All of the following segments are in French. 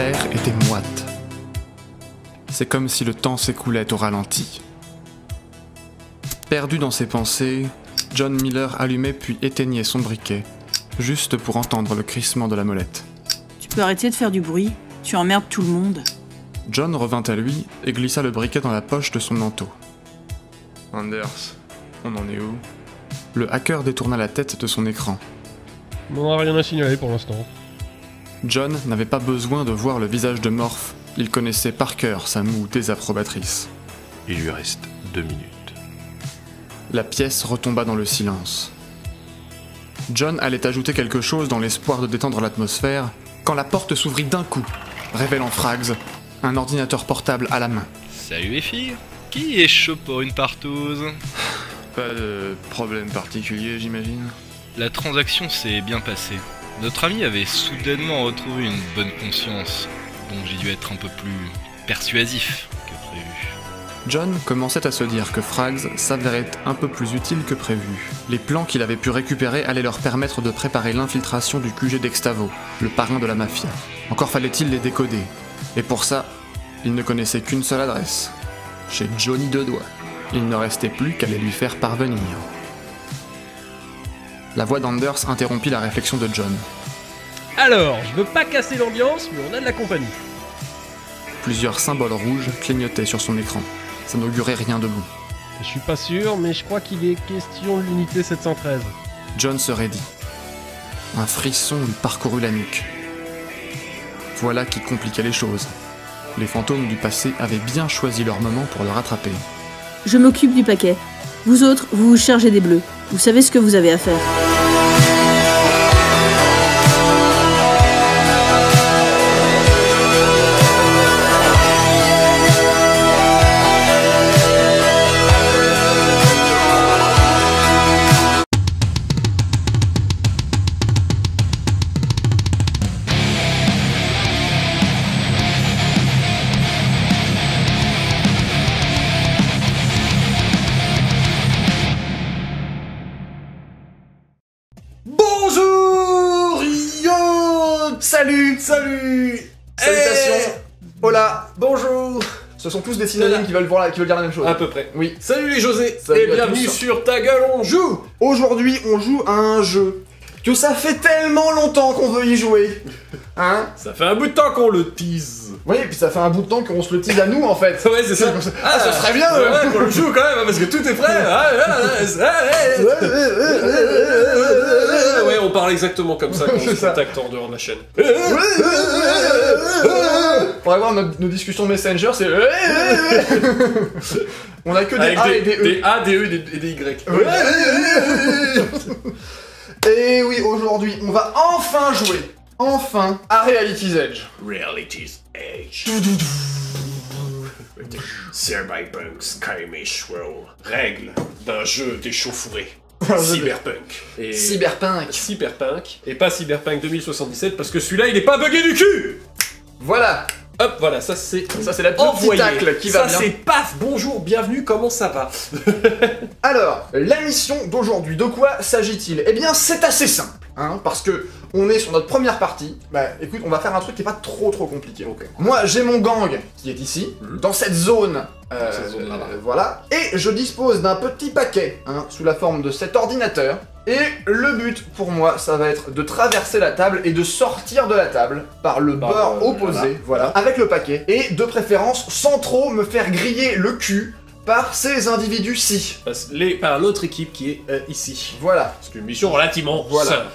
L'air était moite. C'est comme si le temps s'écoulait au ralenti. Perdu dans ses pensées, John Miller allumait puis éteignait son briquet, juste pour entendre le crissement de la molette. Tu peux arrêter de faire du bruit, tu emmerdes tout le monde. John revint à lui et glissa le briquet dans la poche de son manteau. Anders, on en est où? Le hacker détourna la tête de son écran. On n'a rien à signaler pour l'instant. John n'avait pas besoin de voir le visage de Morph, il connaissait par cœur sa moue désapprobatrice. Il lui reste 2 minutes. La pièce retomba dans le silence. John allait ajouter quelque chose dans l'espoir de détendre l'atmosphère, quand la porte s'ouvrit d'un coup, révélant Frags, un ordinateur portable à la main. Salut les filles, qui est chaud pour une partouze? Pas de problème particulier, j'imagine. La transaction s'est bien passée. Notre ami avait soudainement retrouvé une bonne conscience, donc j'ai dû être un peu plus persuasif que prévu. John commençait à se dire que Frags s'avérait un peu plus utile que prévu. Les plans qu'il avait pu récupérer allaient leur permettre de préparer l'infiltration du QG d'Extavo, le parrain de la mafia. Encore fallait-il les décoder. Et pour ça, il ne connaissait qu'une seule adresse. Chez Johnny Dedois. Il ne restait plus qu'à les lui faire parvenir. La voix d'Anders interrompit la réflexion de John. Alors, je veux pas casser l'ambiance, mais on a de la compagnie. Plusieurs symboles rouges clignotaient sur son écran. Ça n'augurait rien de bon. Je suis pas sûr, mais je crois qu'il est question de l'unité 713. John se raidit. Un frisson lui parcourut la nuque. Voilà qui compliquait les choses. Les fantômes du passé avaient bien choisi leur moment pour le rattraper. Je m'occupe du paquet. Vous autres, vous vous chargez des bleus. Vous savez ce que vous avez à faire. Bonjour yo. Salut. Salutations. Hola. Bonjour. Ce sont tous des synonymes qui veulent dire la même chose. À peu près. Oui. Salut les José. Salut Et à bienvenue tous. sur Ta Gueule on joue. Aujourd'hui, on joue à un jeu que ça fait tellement longtemps qu'on veut y jouer. Hein? Ça fait un bout de temps qu'on le tease. Oui, et puis ça fait un bout de temps qu'on se le tease à nous en fait. Ouais, c'est ça. Ah, ce serait bien. Ouais, qu'on le joue quand même, hein, parce que tout est prêt. Ouais, on parle exactement comme ça quand on C'est se ça. contacte en dehors de la chaîne. Pour avoir nos discussions Messenger, c'est. On a que des Avec A et des E. des A, des E et des Y. Et oui, aujourd'hui, on va enfin jouer. Enfin, à Reality's Edge. Reality's Edge. Cyberpunk Skirmish World. Règles d'un jeu d'échauffourée. Cyberpunk. Et Cyberpunk. Cyberpunk. Et pas Cyberpunk 2077 parce que celui-là il est pas bugué du cul. Voilà. Hop, voilà, ça c'est Ça, c'est la petite envoyé. tacle qui va Ça bien. c'est paf, bonjour, bienvenue, comment ça va? Alors, la mission d'aujourd'hui, de quoi s'agit-il? Eh bien, c'est assez simple, hein, parce que on est sur notre première partie. Bah, écoute, on va faire un truc qui est pas trop compliqué. Ok. Moi, j'ai mon gang qui est ici, dans cette zone. Cette zone-là. Voilà. Et je dispose d'un petit paquet, hein, sous la forme de cet ordinateur. Et le but pour moi, ça va être de traverser la table et de sortir de la table par le bord opposé, voilà, avec le paquet. Et de préférence, sans trop me faire griller le cul par ces individus-ci. Par l'autre équipe qui est ici. Voilà. C'est une mission relativement Voilà. simple.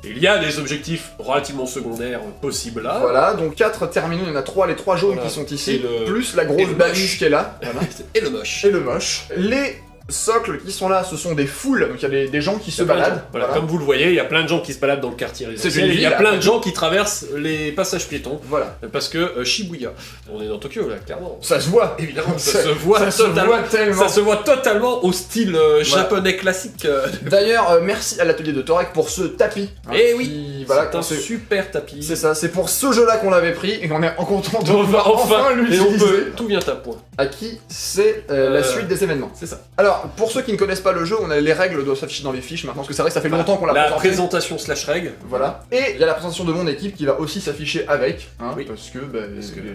Il y a des objectifs relativement secondaires possibles là. Voilà, donc 4 terminaux, il y en a 3, les 3 jaunes Voilà. qui sont ici, Et le- plus la et grosse le balise moche. qui est là. Voilà. Et le moche. Et le moche. Les socles qui sont là, ce sont des foules, donc il y a des gens qui se baladent. Voilà, Voilà. comme vous le voyez, il y a plein de gens qui se baladent dans le quartier résidentiel. une Il y a ville, plein après de gens qui traversent les passages piétons. Voilà. Parce que Shibuya, on est dans Tokyo là, clairement. Ça se voit. Évidemment, ça se voit Ça se totalement. voit tellement. Ça se voit totalement au style japonais classique. D'ailleurs, merci à l'atelier de Torek pour ce tapis. hein, Eh qui- oui, voilà, c'est un c'est super tapis. c'est ça, c'est pour ce jeu-là qu'on l'avait pris et qu'on est content de On va pouvoir enfin et on l'utiliser. peut, tout vient à point. à qui c'est la suite des événements. C'est ça. Alors, pour ceux qui ne connaissent pas le jeu, les règles doivent s'afficher dans les fiches maintenant, parce que c'est vrai que ça fait longtemps qu'on l'a La présenté. présentation slash règle. Voilà. Et il y a la présentation de mon équipe qui va aussi s'afficher avec, hein, Oui. parce que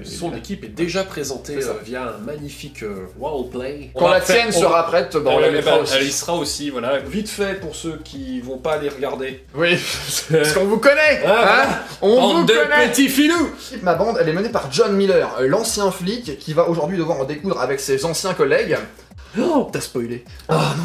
Son équipe est déjà présentée C'est ça. via un magnifique roleplay. quand la tienne sera prête, on la mettra aussi. Elle y sera aussi, voilà. Vite fait pour ceux qui vont pas les regarder. Oui, parce qu'on vous connaît, Ah, hein, on vous Bande de connaît. petits filous. Ma bande, elle est menée par John Miller, l'ancien flic qui va aujourd'hui devoir en découdre avec ses anciens collègues. Oh, t'as spoilé. Ah non,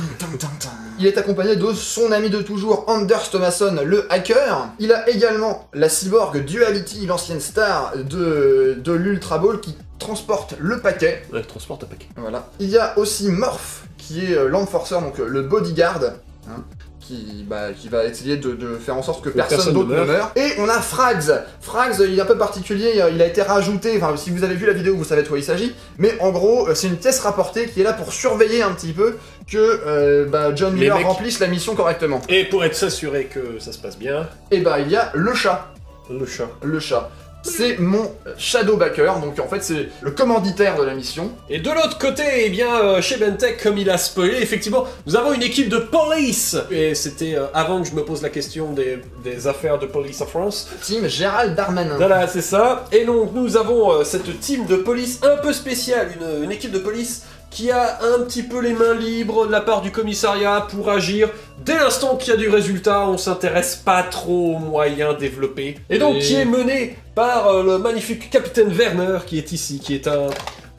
il est accompagné de son ami de toujours, Anders Thomason, le hacker. Il a également la cyborg Duality, l'ancienne star de l'Ultra Ball, qui transporte le paquet. Ouais, transporte un paquet. Voilà. Il y a aussi Morph, qui est l'enforceur, donc le bodyguard, hein, qui va essayer de faire en sorte que personne d'autre ne meure. Et on a Frags. Frags, il est un peu particulier, il a été rajouté, enfin si vous avez vu la vidéo, vous savez de quoi il s'agit, mais en gros, c'est une pièce rapportée qui est là pour surveiller un petit peu que John Miller remplisse la mission correctement. Et pour être s'assurer que ça se passe bien, Et il y a le chat. le chat. Le chat. C'est mon Shadowbacker, donc en fait c'est le commanditaire de la mission. Et de l'autre côté, eh bien, chez Bentech, comme il a spoilé, effectivement, nous avons une équipe de police. Et c'était avant que je me pose la question des affaires de police en France. Team Gérald Darmanin. Voilà, c'est ça. Et donc, nous avons cette team de police un peu spéciale, une équipe de police qui a un petit peu les mains libres de la part du commissariat pour agir. Dès l'instant qu'il y a du résultat, on s'intéresse pas trop aux moyens développés. Et donc, qui est mené par le magnifique capitaine Werner, qui est ici, qui est un...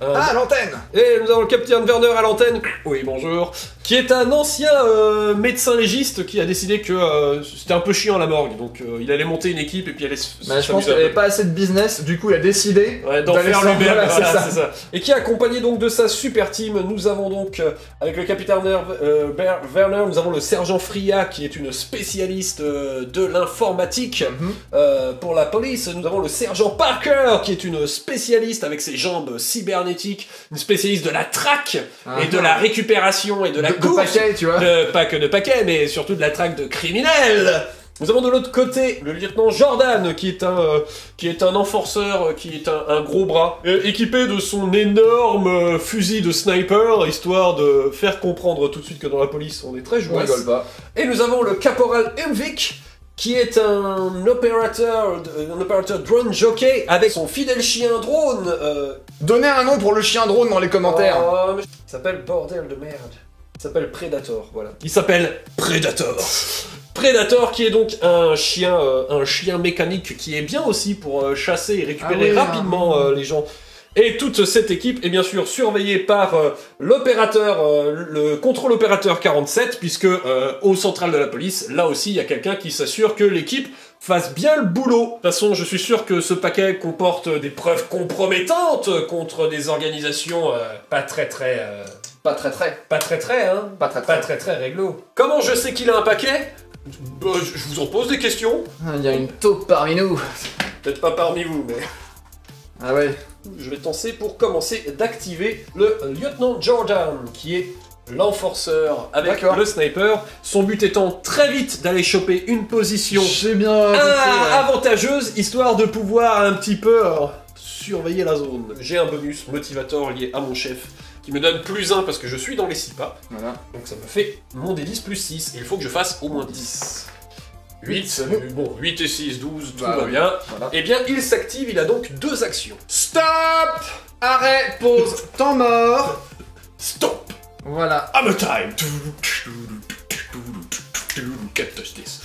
Ah, l'antenne. Et nous avons le capitaine Werner à l'antenne, oui bonjour, qui est un ancien médecin légiste qui a décidé que c'était un peu chiant la morgue, donc il allait monter une équipe et puis aller Je pense qu'il n'y avait pas assez de business, du coup il a décidé d'en faire le lui-même, voilà, voilà, c'est ça. Et qui est accompagné donc de sa super team. Nous avons donc, avec le capitaine Werner, nous avons le sergent Fria qui est une spécialiste de l'informatique pour la police. Nous avons le sergent Parker qui est une spécialiste avec ses jambes cybernétiques, une spécialiste de la traque et de la récupération et de la course. paquets, tu vois. Pas que de paquets, mais surtout de la traque de criminels. Nous avons de l'autre côté le lieutenant Jordan, qui est un enforceur, qui est un gros bras, équipé de son énorme fusil de sniper, histoire de faire comprendre tout de suite que dans la police on est très On jouasse. rigole pas. Et nous avons le caporal Umvik, qui est un opérateur drone jockey avec son fidèle chien drone. Donnez un nom pour le chien drone dans les commentaires. Il s'appelle bordel de merde. Il s'appelle Predator, voilà. Il s'appelle Predator. Predator qui est donc un chien mécanique qui est bien aussi pour chasser et récupérer rapidement les gens. Et toute cette équipe est bien sûr surveillée par le contrôle opérateur 47, puisque au central de la police, là aussi il y a quelqu'un qui s'assure que l'équipe fasse bien le boulot. De toute façon, je suis sûr que ce paquet comporte des preuves compromettantes contre des organisations pas très réglo. Comment je sais qu'il a un paquet ? Je vous en pose des questions. Il y a une taupe parmi nous. Peut-être pas parmi vous, mais... Ah ouais. Je vais tenter pour commencer d'activer le lieutenant Jordan, qui est l'enforceur avec le sniper. Son but étant très vite d'aller choper une position avantageuse, histoire de pouvoir un petit peu surveiller la zone. J'ai un bonus motivator lié à mon chef, qui me donne +1 parce que je suis dans les 6 pas. Voilà. Donc ça me fait mon D10 +6, et il faut que je fasse au moins 10. 8, bon, 8 et 6, 12, tout va bien. Voilà. Eh bien, il s'active, il a donc 2 actions. Stop. Arrêt, pause, temps mort. Stop! Voilà. I'm a time! Can't touch this.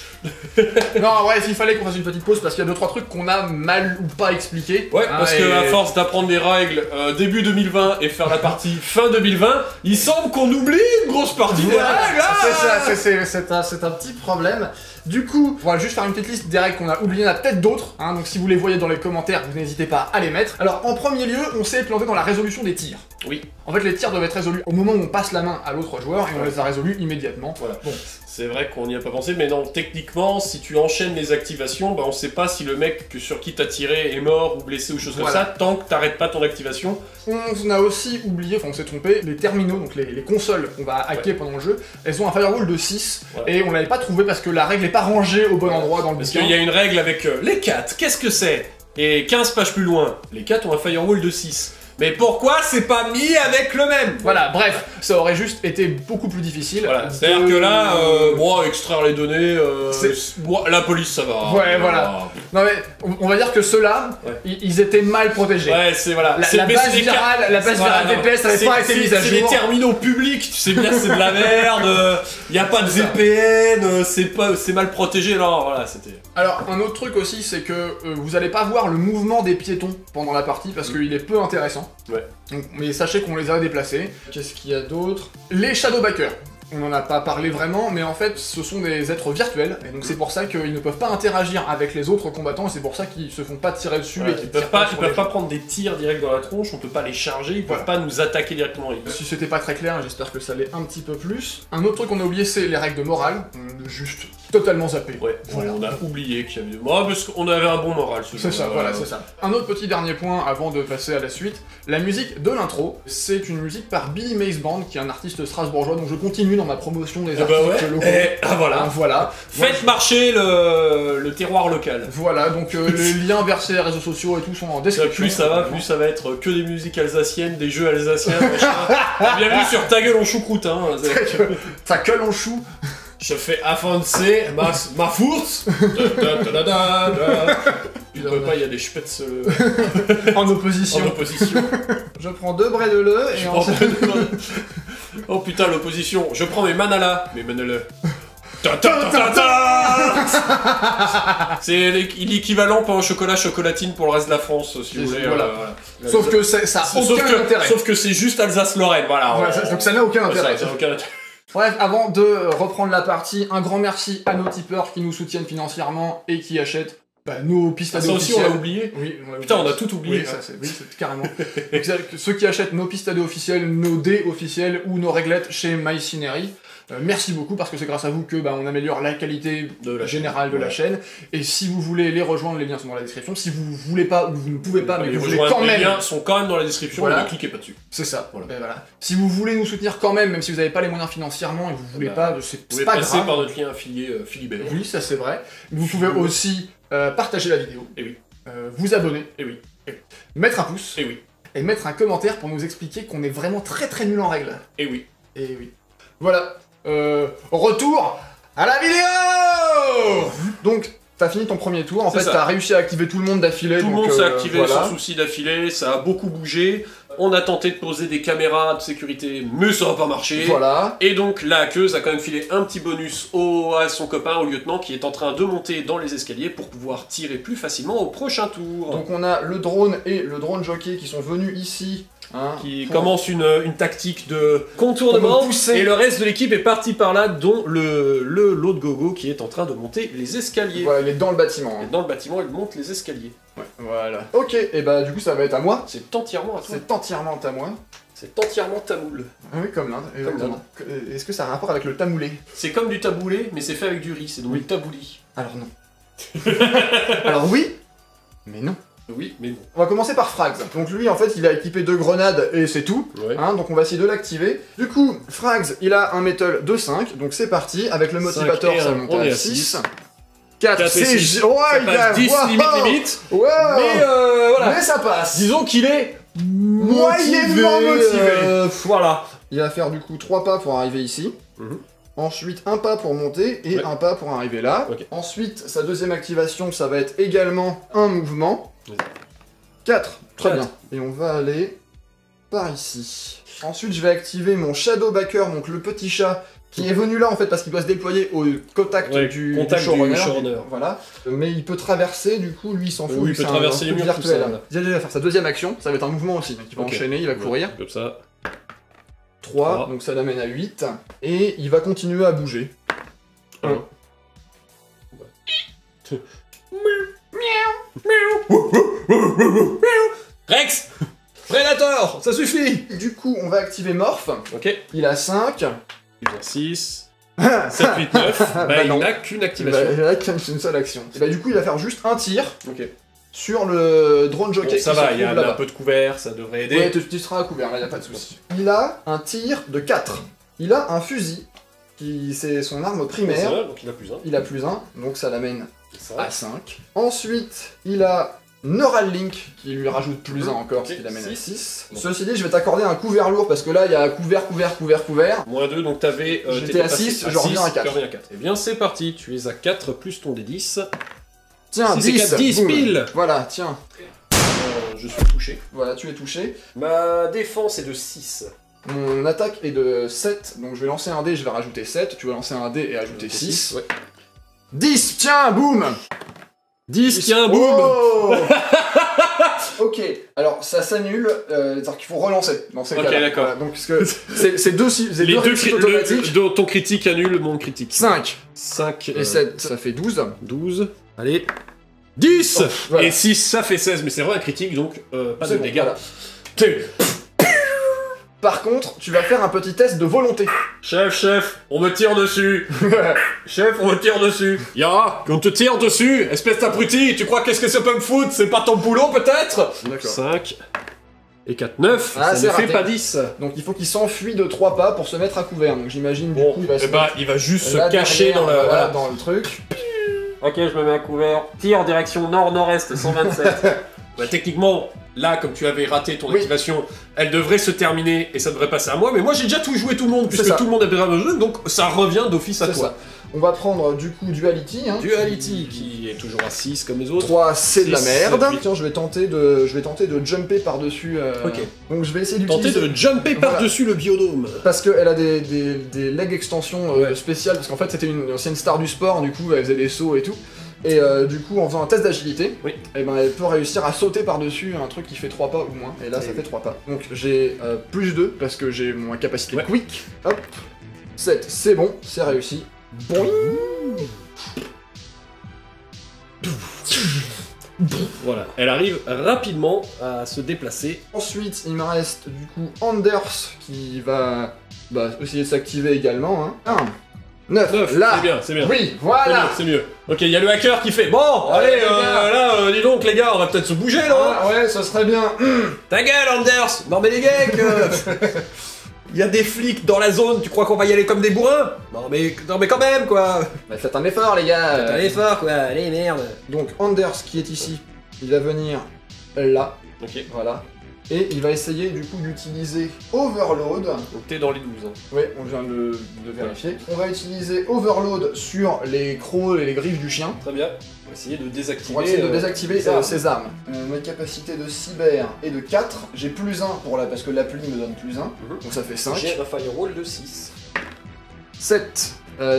Non, ouais, il fallait qu'on fasse une petite pause parce qu'il y a 2-3 trucs qu'on a mal ou pas expliqués. Ouais, parce que à force d'apprendre des règles début 2020 et faire la partie fin 2020, il semble qu'on oublie une grosse partie des règles. C'est un petit problème. Du coup, on va juste faire une petite liste des règles qu'on a oubliées, il y en a peut-être d'autres, hein, donc si vous les voyez dans les commentaires, vous n'hésitez pas à les mettre. Alors, en premier lieu, on s'est planté dans la résolution des tirs. Oui. En fait, les tirs doivent être résolus au moment où on passe la main à l'autre joueur et on les a résolus immédiatement. Voilà. Bon, c'est vrai qu'on n'y a pas pensé, mais non, techniquement, si tu enchaînes les activations, bah on sait pas si le mec sur qui t'as tiré est mort ou blessé ou chose comme ça, tant que t'arrêtes pas ton activation. On a aussi oublié, enfin on s'est trompé, les terminaux, donc les consoles qu'on va hacker pendant le jeu, elles ont un firewall de 6, et on l'avait pas trouvé parce que la règle n'est pas rangée au bon endroit dans le bouquin. Parce qu'il y a une règle avec les 4, qu'est-ce que c'est? Et 15 pages plus loin, les 4 ont un firewall de 6. Mais pourquoi c'est pas mis avec le même? Voilà, bref, ça aurait juste été beaucoup plus difficile. Voilà, c'est-à-dire que là, bon, extraire les données, bon, la police ça va. Ouais, voilà. Non mais, on va dire que ceux-là, ils étaient mal protégés. Ouais, c'est voilà. La base virale VPS n'avait pas été mise à jour. C'est des terminaux publics, tu sais bien, c'est de la merde. Y a pas de VPN, c'est mal protégé. Alors voilà, c'était. Alors, un autre truc aussi, c'est que vous allez pas voir le mouvement des piétons pendant la partie parce qu'il est peu intéressant. Ouais. Donc, mais sachez qu'on les a déplacés. Qu'est-ce qu'il y a d'autre? Les Shadowbackers. On n'en a pas parlé vraiment, mais en fait, ce sont des êtres virtuels, et donc c'est pour ça qu'ils ne peuvent pas interagir avec les autres combattants, et c'est pour ça qu'ils se font pas tirer dessus et qu'ils peuvent pas prendre des tirs directs dans la tronche, on peut pas les charger, ils peuvent pas nous attaquer directement. Si c'était pas très clair, j'espère que ça l'est un petit peu plus. Un autre truc qu'on a oublié, c'est les règles de morale. On a juste totalement zappé. Ouais, voilà. On a oublié qu'il y avait... Moi, parce qu'on avait un bon moral, ce C'est ça, voilà, c'est ça. Un autre petit dernier point avant de passer à la suite. La musique de l'intro, c'est une musique par Billy Mays Band, qui est un artiste strasbourgeois, donc je continue dans ma promotion des artistes locaux. Voilà. Voilà. Faites marcher le terroir local. Voilà, donc les liens vers ces réseaux sociaux et tout sont en description. Plus ça va, plus ça va être que des musiques alsaciennes, des jeux alsaciens, machin. Bienvenue sur Ta gueule en choucroute, hein. Ta gueule en chou. Je fais avancer ma fourte. Tu ne peux pas, il y a des spets en opposition. En opposition. Je prends 2 braies de lait et ensuite... Oh putain, l'opposition. Je prends mes manalas. C'est l'équivalent pain au chocolat chocolatine pour le reste de la France, si vous voulez. Voilà. Sauf que ça a aucun intérêt. Sauf que c'est juste Alsace-Lorraine, voilà. Donc ça n'a aucun intérêt. Intérêt. Bref, avant de reprendre la partie, un grand merci à nos tipeurs qui nous soutiennent financièrement et qui achètent nos pistes AD officielles. Ça aussi on l'a oublié. Oui, putain, on a tout oublié. Oui, c'est carrément. Donc, ceux qui achètent nos pistes AD officielles, nos dés officiels ou nos réglettes chez MyCinery. Merci beaucoup parce que c'est grâce à vous que on améliore la qualité générale de la chaîne. Et si vous voulez les rejoindre, les liens sont dans la description. Si vous voulez pas ou vous ne pouvez pas, mais vous voulez quand même, les liens sont quand même dans la description. Voilà. Ne cliquez pas dessus. C'est ça. Voilà. Si vous voulez nous soutenir quand même si vous n'avez pas les moyens financièrement et vous voulez pas, c'est pas grave. Par notre lien affilié Philibert. Oui, ça c'est vrai. Vous pouvez aussi partager la vidéo. Et oui. Vous abonner. Et oui. Mettre un pouce. Et oui. Et mettre un commentaire pour nous expliquer qu'on est vraiment très très nul en règles. Et oui. Et oui. Voilà. Retour à la vidéo. Donc, t'as fini ton premier tour, en fait t'as réussi à activer tout le monde d'affilée. Tout le monde s'est activé sans souci d'affilée, ça a beaucoup bougé. On a tenté de poser des caméras de sécurité, mais ça n'a pas marché. Voilà. Et donc la hackeuse a quand même filé un petit bonus à son copain, au lieutenant, qui est en train de monter dans les escaliers pour pouvoir tirer plus facilement au prochain tour. Donc on a le drone et le drone jockey qui sont venus ici. Qui commence une tactique de contournement, et le reste de l'équipe est parti par là, dont l'autre gogo qui est en train de monter les escaliers. Voilà, il est dans le bâtiment. Et dans le bâtiment, il monte les escaliers. Ouais, voilà. Ok, et du coup ça va être à moi. C'est entièrement à toi. C'est entièrement à moi. C'est entièrement tamoul. Ah oui, comme l'Inde, exactement. Est-ce que ça a un rapport avec le tamoulé? C'est comme du taboulé, mais c'est fait avec du riz, c'est donc du tabouli. Alors non. Alors oui, mais non. Oui, mais non. On va commencer par Frags. Donc lui, en fait, il a équipé 2 grenades et c'est tout. Ouais. Donc on va essayer de l'activer. Du coup, Frags, il a un metal de 5, donc c'est parti. Avec le motivateur, ça monte à 6. 4, c'est... Ouais, il a... 10, limite. Ouais. Mais voilà. Mais ça passe. Disons qu'il est... moyennement motivé. Voilà. Il va faire du coup 3 pas pour arriver ici. Ensuite, un pas pour monter et un pas pour arriver là. Ensuite, sa deuxième activation, ça va être également un mouvement. 4, très bien. Et on va aller par ici. Ensuite, je vais activer mon Shadowbacker, donc le petit chat, qui est venu là en fait parce qu'il doit se déployer au contact du showrunner. Voilà. Mais il peut traverser, du coup, lui il s'en fout. Oui, il peut traverser les murs virtuels. Il va faire sa deuxième action, ça va être un mouvement aussi. Donc il va enchaîner, il va courir. Comme ça. 3, donc ça l'amène à 8. Et il va continuer à bouger. 1. Rex Predator, ça suffit. Du coup, on va activer Morph. Ok. Il a 5. Il a 6. 7, 8, 9. Il n'a qu'une activation. Il n'a qu'une seule action. Et du coup, il va faire juste un tir. Ok. Sur le drone jockey. Ça va, il y a un peu de couvert, ça devrait aider. Ouais, tu seras à couvert, là, y a pas de souci. Il a un tir de 4. Il a un fusil, c'est son arme primaire. Donc il a plus 1. Il a plus 1, donc ça l'amène à 5. Ensuite, il a Neural Link qui lui rajoute plus 1 encore, Ok, ce qui l'amène à 6. 6. Bon. Ceci dit, je vais t'accorder un couvert lourd parce que là, il y a couvert. Moins 2, donc t'avais... J'étais t'étais à passé 6, je reviens à 4. Tu reviens à 4. Eh bien, c'est parti, tu es à 4 plus ton D10. Tiens, 6 et 4, 10 boum. pile. Voilà, tiens. Je suis touché. Voilà, tu es touché. Ma défense est de 6. Mon attaque est de 7, donc je vais lancer un dé, je vais rajouter 7. Tu vas lancer un dé et ajouter 6. Ouais. 10, tiens, boum. 10, tiens, boum. Oh. Ok, alors ça s'annule, c'est-à-dire qu'il faut relancer dans ces Ok, cas-là. d'accord. Voilà, donc parce que c'est deux Les deux réussites automatiques. ton critique annule mon critique. 5 5 et 7, ça fait 12. 12. Allez. 10 Oh, voilà. Et 6, ça fait 16, mais c'est vrai un critique, donc pas de C'est bon, dégâts. voilà. Par contre, tu vas faire un petit test de volonté. Chef, on me tire dessus. Chef, on me tire dessus. Ya, on te tire dessus, espèce d'abruti, tu crois qu'est-ce que ça peut me foutre? C'est pas ton boulot peut-être? D'accord. 5 et 4, 9, Ah, ça c'est ne fait raté. pas 10. Donc il faut qu'il s'enfuit de 3 pas pour se mettre à couvert. Donc j'imagine du coup il va se mettre il va juste se là cacher derrière, dans le... voilà, dans le truc. Ok, je me mets à couvert. Tire en direction nord-nord-est, 127. Bah, techniquement, là, comme tu avais raté ton Oui. activation, elle devrait se terminer et ça devrait passer à moi. Mais moi, j'ai déjà tout joué tout le monde, C'est puisque ça. tout le monde a bien jeu, donc ça revient d'office à C'est toi. ça. On va prendre du coup Duality. Hein. Duality, qui est toujours à 6 comme les autres. 3, c'est de la 6, merde. 7, 8. Tiens, je vais tenter de jumper par-dessus. Ok. Donc je vais essayer Tenter d'utiliser. de jumper Voilà. par-dessus le biodôme. Parce qu'elle a des leg extensions Ouais. spéciales, parce qu'en fait c'était une ancienne star du sport, du coup elle faisait des sauts et tout. Et du coup, en faisant un test d'agilité, Oui. eh ben, elle peut réussir à sauter par-dessus un truc qui fait 3 pas ou moins. Et là, ça Et fait 3 pas. Donc j'ai plus 2 parce que j'ai ma capacité Ouais. quick. Hop. 7, c'est bon, c'est réussi. Boing. Voilà, elle arrive rapidement à se déplacer. Ensuite, il me reste du coup Anders qui va essayer de s'activer également. Hein. 9, 9, là. c'est bien, c'est bien. Oui, voilà. C'est mieux. Ok, il y a le hacker qui fait. Bon, allez, les gars. là, dis donc, les gars, on va peut-être se bouger, là. Ah, ouais, ce serait bien. Ta gueule, Anders. Non, mais les geeks, il y a des flics dans la zone, tu crois qu'on va y aller comme des bourrins? Non, mais quand même, quoi. Bah, faites un effort, les gars. Allez fort, quoi. Allez, merde. Donc Anders qui est ici, il va venir là, Ok, voilà. Et il va essayer du coup d'utiliser Overload. donc t'es dans les 12. Hein. Ouais, on vient de vérifier. On va utiliser Overload sur les crocs et les griffes du chien. Très bien. On va essayer de désactiver. Pour essayer de désactiver les armes. ses armes. Ma capacité de cyber est de 4. J'ai plus 1 parce que l'appli me donne plus 1. Donc ça fait 5. J'ai un firewall de 6. 7.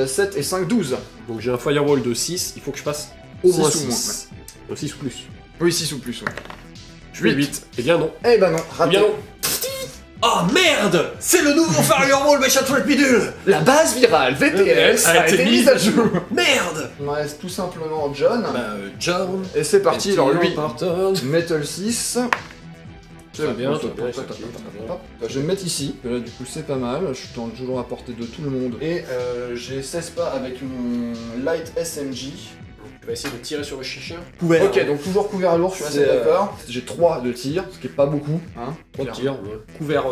7 et 5, 12. Donc j'ai un firewall de 6, il faut que je passe au 6 moins ou 6. moins, 6 ou plus. Oui, 6 ou plus, ouais. Je fais 8. Eh bien non. Eh ben non, Eh raté. bien non. Oh merde! C'est le nouveau firewall, méchant de bidule! La base virale VPS a été mise à jour. Merde! Il me reste tout simplement John. John. Et c'est parti, alors lui, Parton. Metal 6. Très bien, Hop, très bien, hop, très hop, bien. hop, hop. Je vais me mettre ici, que là du coup c'est pas mal, je suis toujours à portée de tout le monde. Et j'ai 16 pas avec mon Light SMG. Tu vas essayer de tirer sur le chien. Ok, donc toujours couvert lourd, je suis assez C'est, d'accord. J'ai 3 de tir, ce qui est pas beaucoup. Hein, 3 tirs, ouais. Couvert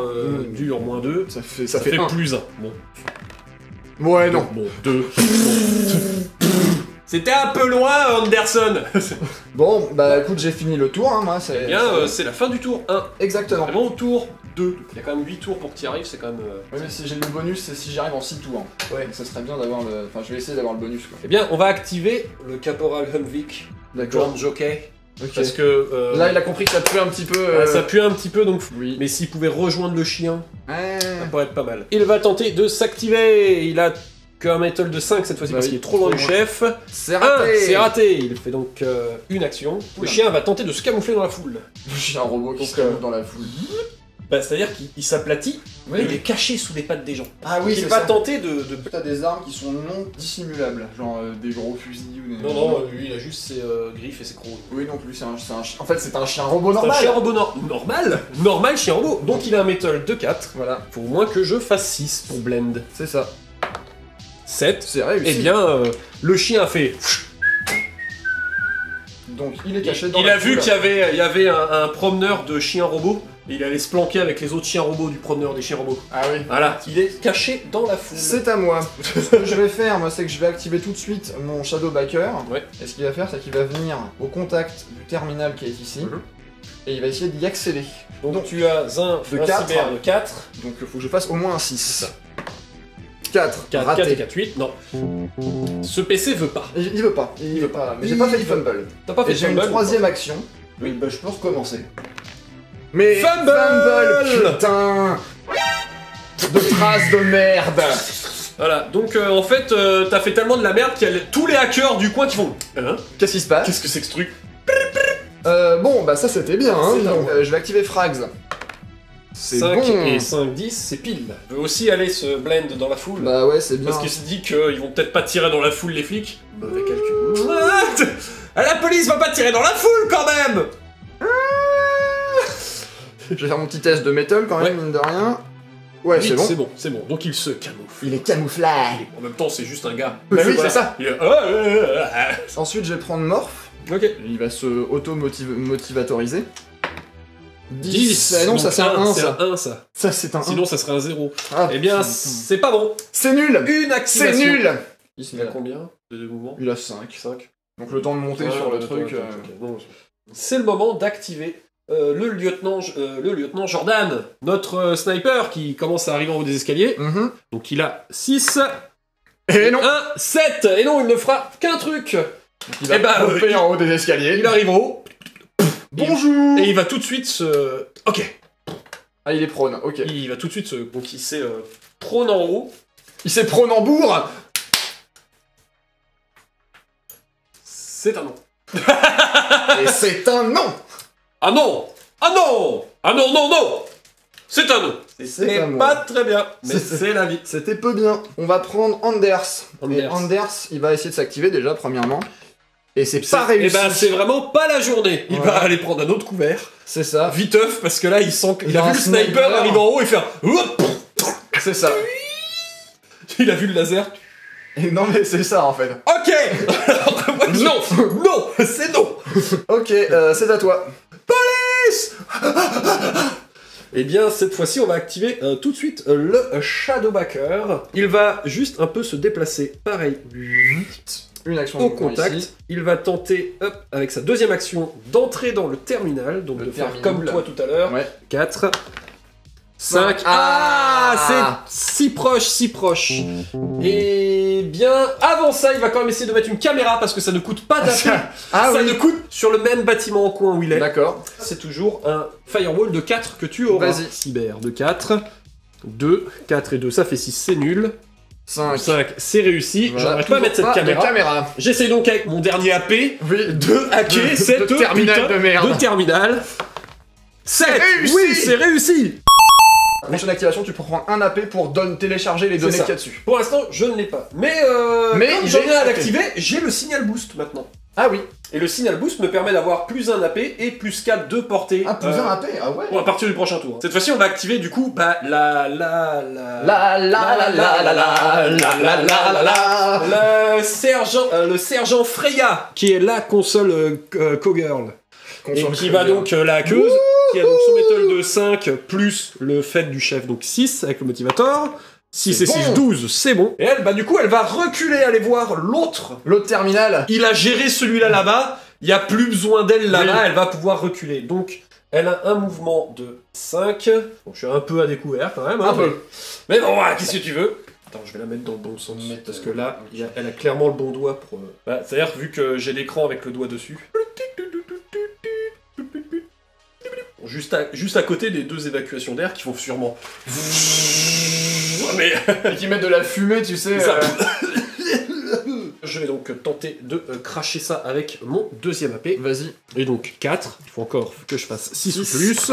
dur, moins 2. Ça fait, Ça fait 1. plus 1. Bon. Ouais, non. Bon, 2. C'était un peu loin, Anderson! Bon, bah écoute, j'ai fini le tour, hein, moi. C'est Eh bien, c'est la fin du tour 1. exactement. Vraiment au tour 2. Il y a quand même 8 tours pour que tu y arrives, c'est quand même... Oui, mais si j'ai le bonus, c'est si j'arrive en 6 tours. Ouais, ça serait bien d'avoir le. Enfin, je vais essayer d'avoir le bonus quoi. Eh bien, on va activer le caporal Humvik, D'accord. John Jockey, Ok. parce que... Là, il a compris que ça pue un petit peu. ça pue un petit peu, donc... Oui. Mais s'il pouvait rejoindre le chien, Ouais. ça pourrait être pas mal. Il va tenter de s'activer. Il a qu'un metal de 5 cette fois-ci Bah parce oui. qu'il est trop loin du Trop chef. C'est 1, raté. c'est raté. Il fait donc une action. Le Oula. chien va tenter de se camoufler dans la foule. J'ai un robot qui Donc, se camoufle dans la foule. Bah, c'est-à-dire qu'il s'aplatit Oui, et il est caché sous les pattes des gens. Ah oui, il c'est va ça. tenter de... T'as des armes qui sont non dissimulables, genre des gros fusils ou des. Non, lui, il a juste ses griffes et ses crocs. Oui, donc lui, c'est un chien. En fait, c'est un chien robot C'est un normal. chien robot normal. Normal chien robot. Donc il a un metal de 4. Voilà, Faut au moins que je fasse 6 pour blend. c'est ça. 7. C'est réussi. Eh bien, le chien a fait... Donc il est caché dans Il la a vu foule. qu'il y avait un promeneur de chiens robots, et il allait se planquer avec les autres chiens robots du promeneur des chiens robots. Ah oui. Voilà, il est caché dans la foule. C'est à moi. Ce que je vais faire, moi, c'est que je vais activer tout de suite mon Shadow Backer. Ouais. Et ce qu'il va faire, c'est qu'il va venir au contact du terminal qui est ici. Et il va essayer d'y accéder. Donc tu as un De cyber 4. de 4. Donc il faut que je fasse au moins un 6. C'est ça. 4. 4 raté. et 4, 8, non. Ce PC veut pas. Il veut pas. Il veut pas. Mais j'ai pas fait de fumble. T'as pas fait Et de j'ai une fumble, troisième action. Oui, bah je peux recommencer. Mais Fumble putain de traces de merde. Voilà, donc en fait, t'as fait tellement de la merde qu'il y a tous les hackers du coin qui font. Hein? Qu'est-ce qui se passe? Qu'est-ce que c'est que ce truc? Bon, bah ça c'était bien, hein. C'est Donc, je vais activer Frags. C'est 5 bon. et 5, 10, c'est pile. Il veut aussi aller se blend dans la foule. Bah ouais, c'est bien. Parce qu'il se dit qu'ils vont peut-être pas tirer dans la foule, les flics. Mauvais calcul. What? La police va pas tirer dans la foule quand même! Je vais faire mon petit test de métal quand même, mine de rien. Ouais, Oui, c'est bon. c'est bon, c'est bon. Donc il se camoufle. Il est camouflage. En même temps, c'est juste un gars. Bah oui, Voilà. c'est ça. Il est... Ensuite, je vais prendre Morph. Ok. Il va se auto-motivatoriser. 10. Ah non, ça c'est un 1, C'est ça. un 1, ça. Ça c'est un 1. Sinon, ça serait un 0. Ah, Eh bien, putain. c'est pas bon. C'est nul. Une activation. C'est nul. Il a combien de mouvements? Il a 5. 5. Donc le temps de monter sur le truc. C'est le moment d'activer le lieutenant Jordan, notre sniper qui commence à arriver en haut des escaliers. Mhm. Donc il a 6 Et non. 1, 7. Et non, il ne fera qu'un truc. Il va Eh ben, hopper en haut des escaliers. Il arrive en haut. Bonjour. Et il va tout de suite se... Ok. Ah, il est prône, ok. Il va tout de suite se... Donc il s'est prône en haut. Il s'est Pronambour. C'est un non. Et c'est un non. Ah non! Ah non! Ah non, non, non! C'est un non. C'est à moi. pas très bien, mais C'est- c'est la vie. C'était peu bien. On va prendre Anders. Et Anders. Anders, il va essayer de s'activer déjà, premièrement. Et c'est pas Et réussi. ben c'est vraiment pas la journée. Il Voilà. va aller prendre un autre couvert. C'est ça. Viteuf, parce que là il sent qu'il Il a a vu un le sniper sniper. arriver en haut et faire... Hop. C'est ça. Il a vu le laser. Et non mais c'est ça en fait. Ok. Alors, moi, non, non, c'est non. Ok, c'est à toi. Eh bien, cette fois-ci, on va activer tout de suite le Shadowbacker. Il va juste un peu se déplacer, pareil, Une action au de mouvement contact. ici. Il va tenter, hop, avec sa deuxième action, d'entrer dans le terminal, donc Le de faire terminal. comme toi tout à l'heure. Ouais. 4, 5, c'est si proche, si proche. Et bien, avant ça, il va quand même essayer de mettre une caméra, parce que ça ne coûte pas d'AP. Ah ça oui. ne coûte sur le même bâtiment au coin où il est. D'accord. C'est toujours un firewall de 4 que tu auras. Vas-y. Cyber de 4. 2, 4 et 2, ça fait 6, c'est nul. 5. 5, c'est réussi. Voilà. J'arrête pas à mettre cette Toujours pas de caméra. caméra. J'essaie donc avec mon dernier AP Oui. de hacker cette de terminal putain de merde. de terminal. 7, réussi. oui, c'est réussi. Prochaine activation, tu peux prendre un AP pour télécharger les C'est données ça. qu'il y a dessus. Pour l'instant, je ne l'ai pas. Mais comme il j'ai va- rien à ok. l'activer, j'ai le signal boost maintenant. Ah oui. Et le signal boost me permet d'avoir plus 1 AP et plus 4 de portée. Ah, plus un AP, ah ouais. Bon, à partir du prochain tour. Cette fois-ci, on va activer du coup, bah, La la la la la la. le sergent Freya, qui est la console Cowgirl. Et qui va donc la hackeuse, qui a donc son métal de 5 plus le fait du chef, donc 6 avec le motivator. 6 C'est et 6, bon. 12, c'est bon. Et elle, bah du coup, elle va reculer, aller voir l'autre. L'autre terminal. Il a géré celui-là là-bas, il n'y a plus besoin d'elle là-bas, Oui. elle va pouvoir reculer. Donc, elle a un mouvement de 5. Bon, je suis un peu à découvert quand même. Hein, Un peu. Mais bon, voilà, qu'est-ce que tu veux? Attends, je vais la mettre dans le bon sens. Parce que là, elle a clairement le bon doigt pour... Bah, c'est-à-dire, vu que j'ai l'écran avec le doigt dessus... Juste à côté des deux évacuations d'air qui font sûrement... Mais... Et qui mettent de la fumée, tu sais. Ça. Je vais donc tenter de cracher ça avec mon deuxième AP. Vas-y. Et donc 4, il faut encore que je fasse 6 ou Six. plus.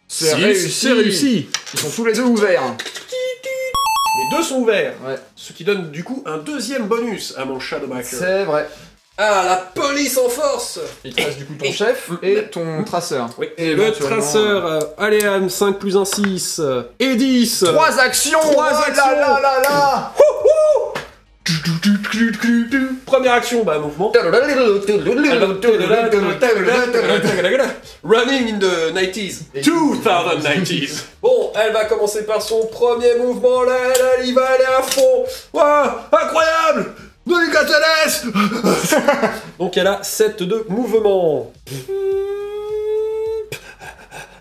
C'est Six, réussi. c'est réussi. Ils sont tous les deux ouverts. Les deux sont ouverts. Ouais. Ce qui donne du coup un deuxième bonus à mon Shadowbacker. C'est vrai. Ah, la police en force. Il te reste du coup ton chef et ton traceur. Oui. Et Le éventuellement, traceur, allez, 5 plus 1, 6. Et 10. 3 actions. 3 Oh actions. là là là là. Première action, bah mouvement. Running in the 90s. 2090s. Bon, elle va commencer par son premier mouvement, là, il va aller à fond. Waouh, incroyable. Donc elle a 7 de mouvement.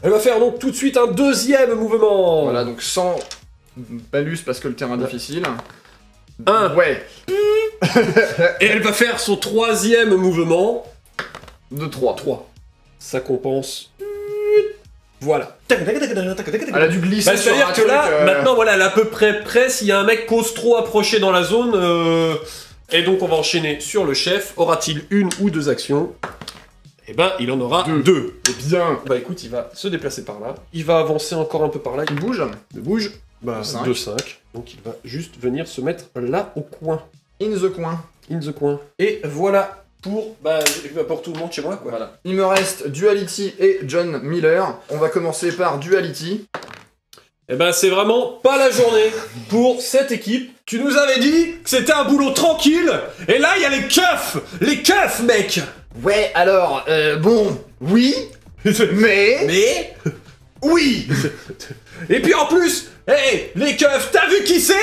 Elle va faire donc tout de suite un deuxième mouvement. Voilà, donc sans malus parce que le terrain est difficile. 1. Ouais. Et elle va faire son troisième mouvement. De 3. 3. Ça compense. Voilà. Elle a dû glisser sur C'est-à-dire un que truc, là, maintenant, voilà, elle est à peu près prête. S'il y a un mec qui ose trop approcher dans la zone, et donc on va enchaîner sur le chef. Aura-t-il une ou deux actions? Eh ben, il en aura deux. C'est bien. Bah écoute, il va se déplacer par là. Il va avancer encore un peu par là. Il bouge. Il bouge. Bah, De 5. 2-5. Donc il va juste venir se mettre là au coin. In the coin. In the coin. Et voilà pour tout le monde chez moi, quoi. Voilà. Il me reste Duality et John Miller. On va commencer par Duality. Eh ben, c'est vraiment pas la journée pour cette équipe. Tu nous avais dit que c'était un boulot tranquille, et là, il y a les keufs! Les keufs, mec! Ouais, alors, bon, oui, mais... Oui. Et puis en plus, hey, les keufs, t'as vu qui c'est?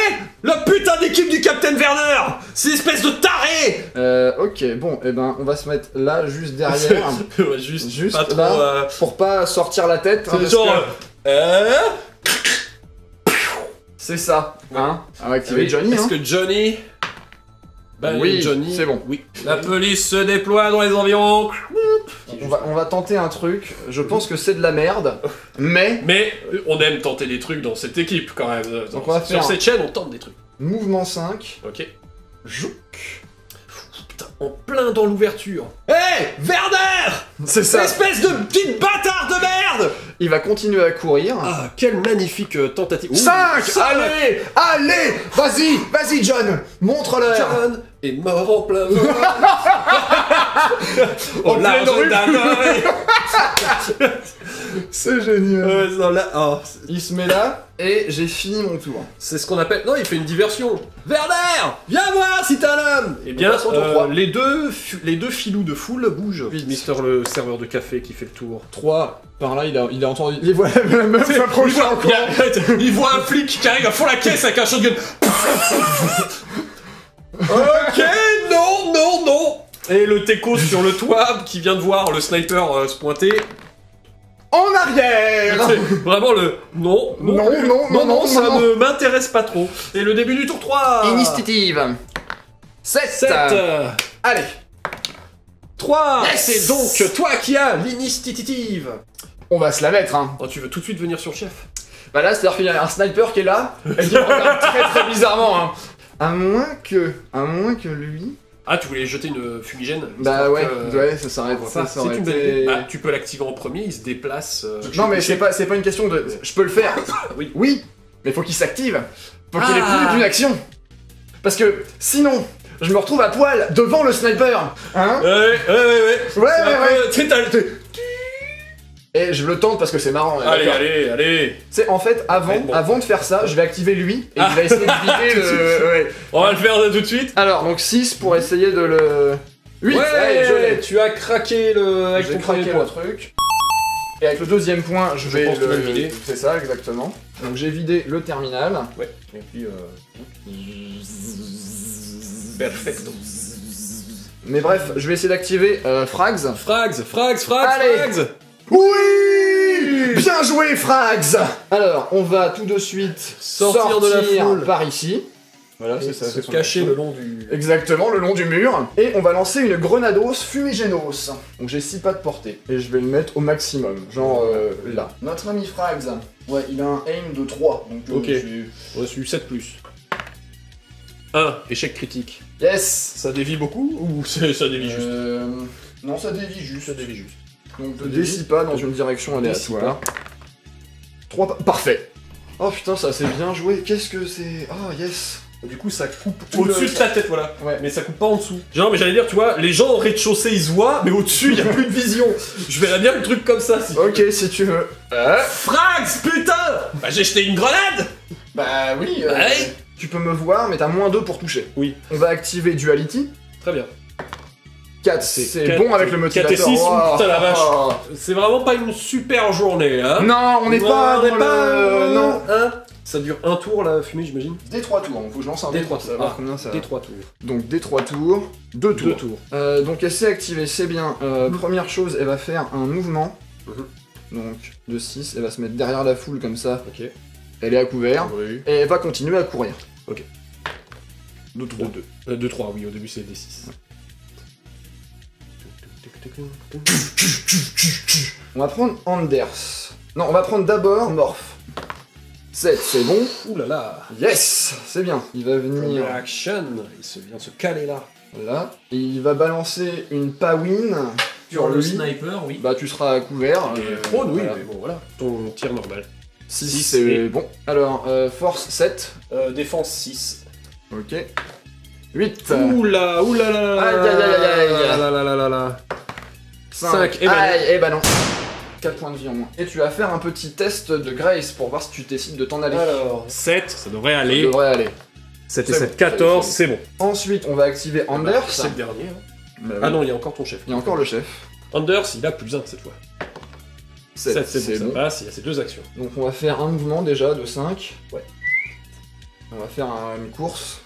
La putain d'équipe du Captain Werner! C'est espèce de taré! Ok, bon, eh ben, on va se mettre là, juste derrière. Ouais, juste pas trop, là, pour pas sortir la tête. Hein, c'est genre... C'est ça, hein. On va activer Johnny, Est-ce hein. que Johnny... Bah oui, Johnny... c'est bon. Oui. La police se déploie dans les environs. On va tenter un truc, je pense que c'est de la merde, mais... Mais on aime tenter des trucs dans cette équipe, quand même. Donc on va faire Sur cette chaîne, on tente des trucs. Mouvement 5. Ok. Jouk. Putain, en plein dans l'ouverture. Hey, Werner! C'est ça. Espèce de petite bâtard de merde! Il va continuer à courir. Ah, quelle magnifique tentative. 5. Allez, allez, vas-y John, montre-leur. John est mort en plein vol. En Au large pleine rue. d'un œil. C'est génial. Ouais, non, là, oh, Il se met là, et j'ai fini mon tour. c'est ce qu'on appelle... Non, il fait une diversion. Werner, viens voir si t'es un homme. Eh bien, passe au tour 3. les deux filous de foule bougent. Mister le serveur de café qui fait le tour. 3, par là, il a entendu... Il voit la meuf s'approcher encore. Il voit un flic qui arrive à fond la caisse avec un shotgun. Ok, non. Et le techos sur le toit qui vient de voir le sniper se pointer. En arrière. C'est vraiment le non, ça non. ne m'intéresse pas trop. Et le début du tour 3. Initiative. 7. 7. Allez. 3. Yes. C'est donc toi qui as l'initiative. On va se la mettre, hein. Oh, tu veux tout de suite venir sur le chef? Bah là, c'est-à-dire qu'il y a un sniper qui est là, et qui me regarde très bizarrement, hein. À moins que lui... Ah, tu voulais jeter une fumigène? Bah ouais, ça s'arrête. Ça, Ça c'est aurait une bonne été- idée. Bah, tu peux l'activer en premier, il se déplace. Non mais c'est pas une question de... Je peux le faire. Oui. Mais faut qu'il s'active. Faut qu'il ait Ah. plus d'une action. Parce que sinon, je me retrouve à poil devant le sniper. Hein? Ouais. Ouais. Et je le tente parce que c'est marrant. d'accord. Allez. C'est en fait, avant de faire ça, je vais activer lui, et il va essayer de vider le... Ouais. On va le faire tout de suite. Alors, donc 6 pour essayer de le... 8, allez, je l'ai. Tu as craqué avec J'ai ton premier craqué le point. truc. Et avec le deuxième point, je vais pense que tu vas le vider. C'est ça, exactement. Donc j'ai vidé le terminal. Ouais. Et puis perfecto. Mais bref, je vais essayer d'activer Frags. Frags. Allez. Oui! Bien joué, Frags! Alors, on va tout de suite Sortir de la foule. par ici. Voilà, c'est ça. Se c'est son cacher action. le long du... Exactement, le long du mur. Et on va lancer une grenados fumigénos. Donc j'ai 6 pas de portée. Et je vais le mettre au maximum. Genre là. Notre ami Frags. Ouais, il a un aim de 3. Donc Ok. On a su 7+. 1. Échec critique. Yes! Ça dévie beaucoup ou ça dévie juste? Non, ça dévie juste. Ça dévie juste. Donc ne décide pas dans une direction aléatoire. 3 pas. Parfait! Oh putain, ça c'est bien joué. Qu'est-ce que c'est? Oh yes! Du coup, ça coupe Tout au-dessus le- de ta tête, voilà. Ouais. Mais ça coupe pas en dessous. Genre, mais j'allais dire, tu vois, les gens au rez-de-chaussée, ils se voient, mais au-dessus, il y a plus de vision. Je verrais bien le truc comme ça, si... Ok, si tu veux. Frags, putain! Bah, j'ai jeté une grenade! Bah oui. Ouais. Tu peux me voir, mais t'as -2 pour toucher. Oui. On va activer Duality. Très bien. 4, c'est bon avec le motivateur. 4 et 6, Oh, putain la vache. oh. C'est vraiment pas une super journée, hein. Non, on n'est pas dans le... Non. Hein. Ça dure un tour la fumée, j'imagine. D3 tours, faut que je lance un D3 D3 pour tours. savoir Ah, combien ça... D3 tours. Donc D3 tours, 2 tours. 2 tours. Donc elle s'est activée, c'est bien. Première chose, elle va faire un mouvement. Donc de 6, elle va se mettre derrière la foule comme ça. Ok. Elle est à couvert. Oui. Et elle va continuer à courir. Ok. 2-3. 2-3, oui, au début c'est D6. On va prendre Anders. Non, on va prendre d'abord Morph. 7, c'est bon. Ouh là là. Yes, c'est bien. Il va venir Action. Il vient de se caler là. là. Et il va balancer une Pawin sur lui. sniper, oui. Bah tu seras à couvert. Prône, oui, voilà. mais bon voilà. Ton tir normal. 6, Six c'est et- bon. Alors, force 7. Défense 6. Ok. 8. Oula, oula là là. Aïe, aïe, aïe, aïe, aïe. Là là là là là. 5. Eh ben non. Aïe, eh bah non. 4 points de vie en moins. Et tu vas faire un petit test de Grace pour voir si tu décides de t'en aller. Alors, 7, ça devrait Ça aller. devrait aller. 7 et c'est 7, bon, 14, c'est c'est bon. Ensuite, on va activer Anders. C'est le dernier. Hein. Bah oui. Ah non, il y a encore ton chef. Il y a encore le chef. Anders, il a plus 1 cette fois. 7, 7, c'est c'est bon, bon. ça passe, il y a ses 2 actions. Donc on va faire un mouvement déjà de 5. Ouais. On va faire une course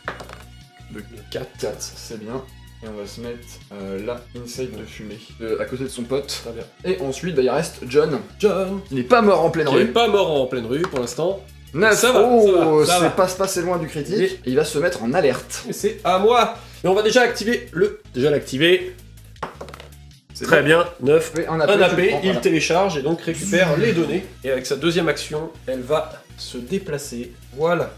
de 4. 4, c'est bien. Et on va se mettre là, inside de fumée, à côté de son pote. Très bien. Et ensuite, bah, il reste John. John, Il n'est pas mort en pleine qui est rue. pas mort en pleine rue pour l'instant. 9, Ça va, oh, ça va. c'est pas se passer loin du critique. Et il va se mettre en alerte. Et c'est à moi. Et on va déjà activer le... Déjà l'activer. C'est Très bon. bien, 9. Fais un Un tu le AP, prends, il voilà. télécharge et donc récupère les données. Et avec sa deuxième action, elle va se déplacer. Voilà.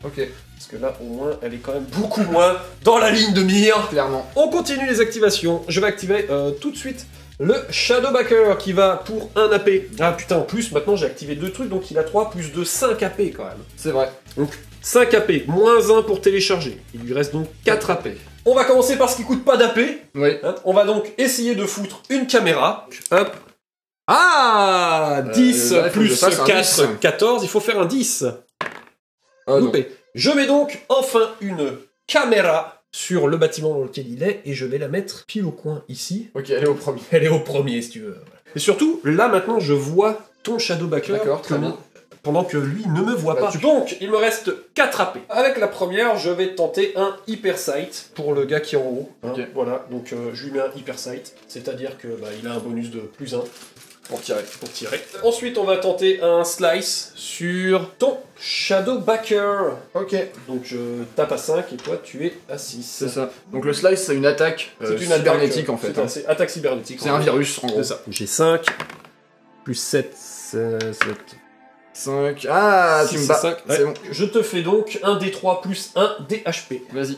Ok, Parce que là, au moins, elle est quand même beaucoup moins dans la ligne de mire. clairement. On continue les activations. Je vais activer tout de suite le Shadowbacker qui va pour 1 AP. Ah putain, en plus, maintenant j'ai activé 2 trucs, donc il a 3 plus 2, 5 AP quand même. C'est vrai. Donc 5 AP, moins 1 pour télécharger. Il lui reste donc 4 AP. On va commencer par ce qui coûte pas d'AP. Oui. Hein, on va donc essayer de foutre une caméra. Hop. Ah 10 là, il faut que plus je fasse un 4, 10. 14. Il faut faire un 10. Ah non. Loupé. Je mets donc enfin une caméra sur le bâtiment dans lequel il est et je vais la mettre pile au coin ici. Ok, allez au premier. Elle est au premier si tu veux. Et surtout, là maintenant je vois ton Shadowbacker D'accord, très bien. pendant que lui ne me voit Bah, pas. Donc il me reste 4 AP. Avec la première, je vais tenter un Hyper Sight pour le gars qui est en haut. Hein, Ok. voilà, donc je lui mets un Hyper Sight, c'est-à-dire que bah, il a un bonus de plus 1 Pour tirer. pour tirer. Ensuite, on va tenter un Slice sur ton Shadowbacker. Ok, Donc je tape à 5 et toi tu es à 6. c'est ça. Donc le slice, c'est une attaque C'est une cybernétique attaque, en fait. C'est hein. c'est attaque cybernétique. C'est un virus en gros. C'est ça. J'ai 5 plus 7, 7. 5. Ah, tu me bats. 5. C'est bon. Je te fais donc un D3 plus 1 DHP. Vas-y.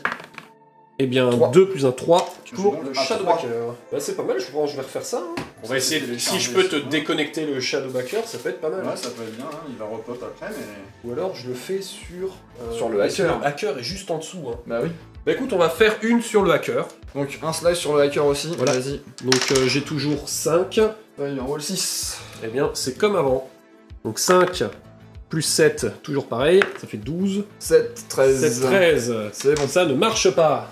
Eh bien, 3. 2 plus 1, 3 pour Je le monte à Shadowbacker. Bah, c'est pas mal, je pense que je vais refaire ça. hein. On va essayer, si je peux te déconnecter le Shadowbacker, ça peut être pas mal. hein. ça peut être bien, il va repop après, mais... Ou alors je le fais sur... Sur le hacker. Le hacker est juste en dessous. Hein. Bah oui. Bah écoute, on va faire une sur le hacker. Donc un slice sur le hacker aussi, Voilà. vas-y. Donc j'ai toujours 5. Il enroule 6. Eh bien, c'est comme avant. Donc 5 plus 7, toujours pareil, ça fait 12. 7, 13. 7, 13. C'est bon, Ça ne marche pas.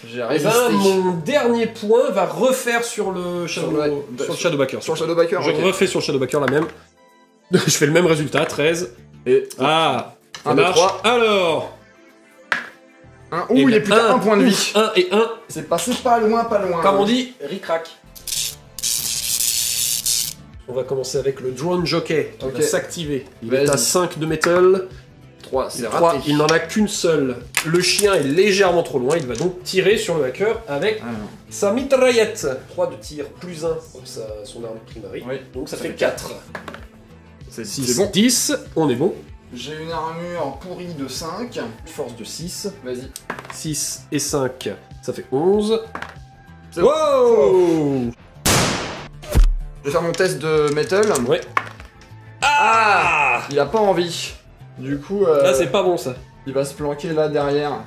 j'ai Eh résisté. ben, mon dernier point va refaire sur le Sur le Shadowbacker. Sur le Shadowbacker, Je ok. refais sur le Shadowbacker la même. Je fais le même résultat, 13. Et Ah, ça 1, 2, marche. 3. Alors, 1. Ouh, il est plus qu'à 1 point de vie. 1 et 1. C'est passé pas loin, pas loin. Comme on dit, ric-rac. On va commencer avec le drone jockey qui Ok. va s'activer. Il est Vas-y. à 5 de métal. 3, c'est 3, raté. il n'en a qu'une seule. Le chien est légèrement trop loin, il va donc tirer sur le hacker avec Alors, sa mitraillette. 3 de tir plus 1 pour son arme primaire. oui. Donc ça fait 4. C'est 6, bon. 10, on est bon. J'ai une armure pourrie de 5. Force de 6. Vas-y. 6 et 5, ça fait 11. C'est bon. Wow! Je vais faire mon test de metal. Ouais. Ah! Il a pas envie. Du coup, Là, c'est pas bon ça. il va se planquer là derrière.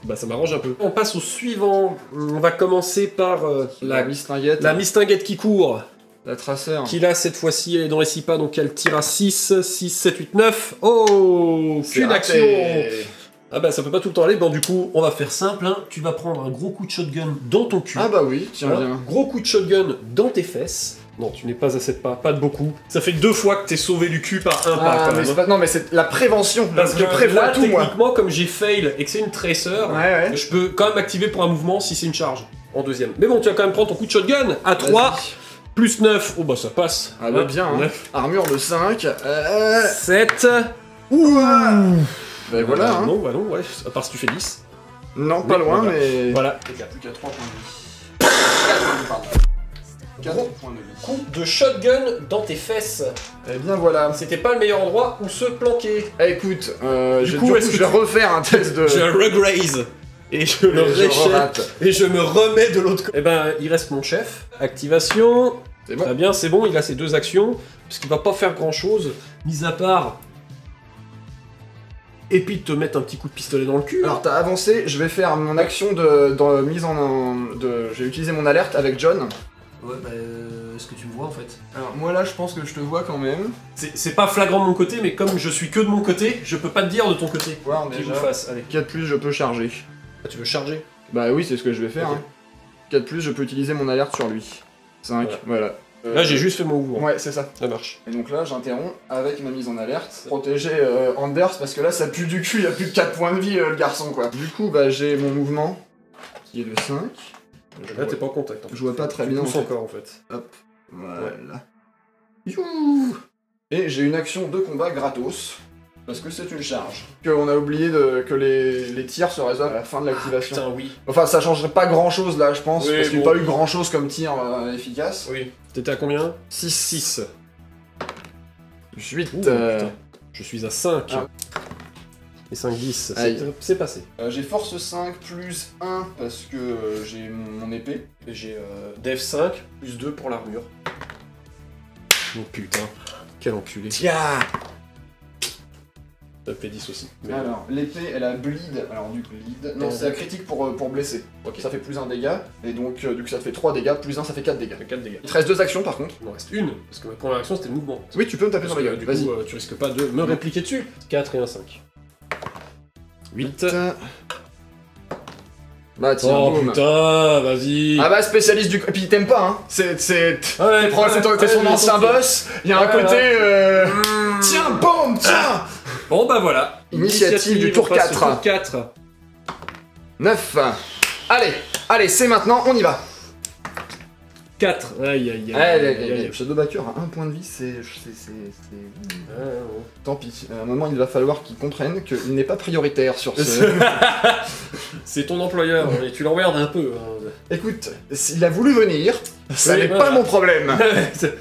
Bah, ça m'arrange un peu. On passe au suivant. On va commencer par La mistinguette. la mistinguette qui court. La traceur. Qui là, cette fois-ci, elle est dans les 6 pas, donc elle tire à 6, 6, 7, 8, 9. Oh, C'est qu'une action. raté. Ah bah ça peut pas tout le temps aller, bon du coup, on va faire simple, hein. Tu vas prendre un gros coup de shotgun dans ton cul. Ah bah oui, tiens Voilà. bien. Gros coup de shotgun dans tes fesses. Non, tu n'es pas à 7 pas, pas de beaucoup. Ça fait 2 fois que t'es sauvé du cul par un pas Ah, quand mais même. c'est pas... Non mais c'est la prévention, Parce que je prévois là, tout moi. techniquement, comme j'ai fail et que c'est une tracer, Ouais. je peux quand même activer pour un mouvement si c'est une charge en deuxième. Mais bon, tu vas quand même prendre ton coup de shotgun à 3, plus 9. Oh bah ça passe. Ah bah bien, hein. 9, Armure de 5. 7. Ouh. Ben voilà, hein. Non, bah non, ouais, à part si tu fais 10. Non, pas Oui, loin, voilà. mais... Voilà. Il n'y a plus qu'à 3 points de vie. 4 points de vie, pardon. 4 points de vie. Coup de shotgun dans tes fesses. Eh bien voilà. C'était pas le meilleur endroit où se planquer. Eh, écoute, Du coup, est-ce je que vais refaire un test de... Je rug raise. Et je le Et je réchète. rate. Et je me remets de l'autre côté. Eh ben, il reste mon chef. Activation. C'est bon. Très bien, c'est bon, il a ses 2 actions. Parce qu'il va pas faire grand chose. Mis à part. Et puis de te mettre un petit coup de pistolet dans le cul. Alors t'as avancé, je vais faire mon action de mise en... Je vais utiliser mon alerte avec John. Ouais, bah, est-ce que tu me vois en fait? Alors moi là je pense que je te vois quand même. C'est pas flagrant de mon côté, mais comme je suis que de mon côté, je peux pas te dire de ton côté. Voir Qui vous déjà. fasse, allez. 4+, je peux charger. Ah, tu veux charger? Bah oui, c'est ce que je vais faire. Ok. Hein. 4+, je peux utiliser mon alerte sur lui. 5, voilà. Là, j'ai juste fait mon mouvement. Ouais, c'est ça. Ça marche. Et donc là, j'interromps avec ma mise en alerte. Protéger Anders, parce que là, ça pue du cul, il a plus de 4 points de vie, le garçon, quoi. Du coup, bah, j'ai mon mouvement, qui est de 5. Là, t'es pas en contact. Je vois pas très Tu bien, en pousses fait. encore en fait. Hop, voilà. Youhou. Et j'ai une action de combat gratos, parce que c'est une charge. On a oublié que les tirs se résolvent à la fin de l'activation. Putain, oui. Enfin, ça changerait pas grand chose là, je pense, Oui, parce qu'il n'y a bon. pas eu grand chose comme tir efficace. Oui. T'étais à combien? 6. 6. 8. Putain. Je suis à 5. Ah. Et 5, 10. Aïe. C'est passé. J'ai force 5 plus 1 parce que j'ai mon épée. Et j'ai Dev 5 plus 2 pour l'armure. Oh putain. Quel enculé. Tiens. Ça fait 10 aussi. Mais- Alors, l'épée, elle a bleed. Alors, du bleed. Non, c'est un critique pour blesser. Ok. Ça fait plus 1 dégât. Et donc, du coup, ça te fait 3 dégâts. Plus 1, ça fait 4 dégâts. Ça fait 4 dégâts. Il te reste 2 actions par contre. Il m'en reste une, parce que ma première action c'était le mouvement. Oui, tu peux me taper Parce sur la que gueule. du Vas-y. coup, tu risques pas de me répliquer dessus. 4 et un 5. 8. Bah, tiens, Oh boum. putain, vas-y. Ah bah, spécialiste du... Et puis, il t'aime pas, hein. C'est Ouais, t'es son ancien boss. Il y a un Ouais, côté... ouais. Tiens, boum, tiens. Bon bah voilà. Initiative du tour on passe 4. au tour 4. 9. Allez, c'est maintenant, on y va. 4. Aïe aïe aïe. Allez, Shadowbacker a 1 point de vie, c'est... Tant pis. À un moment, il va falloir qu'il comprenne qu'il n'est pas prioritaire sur ce... C'est ton employeur, et tu l'emmerdes un peu. Hein. Écoute, s'il a voulu venir, ça Oui, n'est voilà. pas mon problème.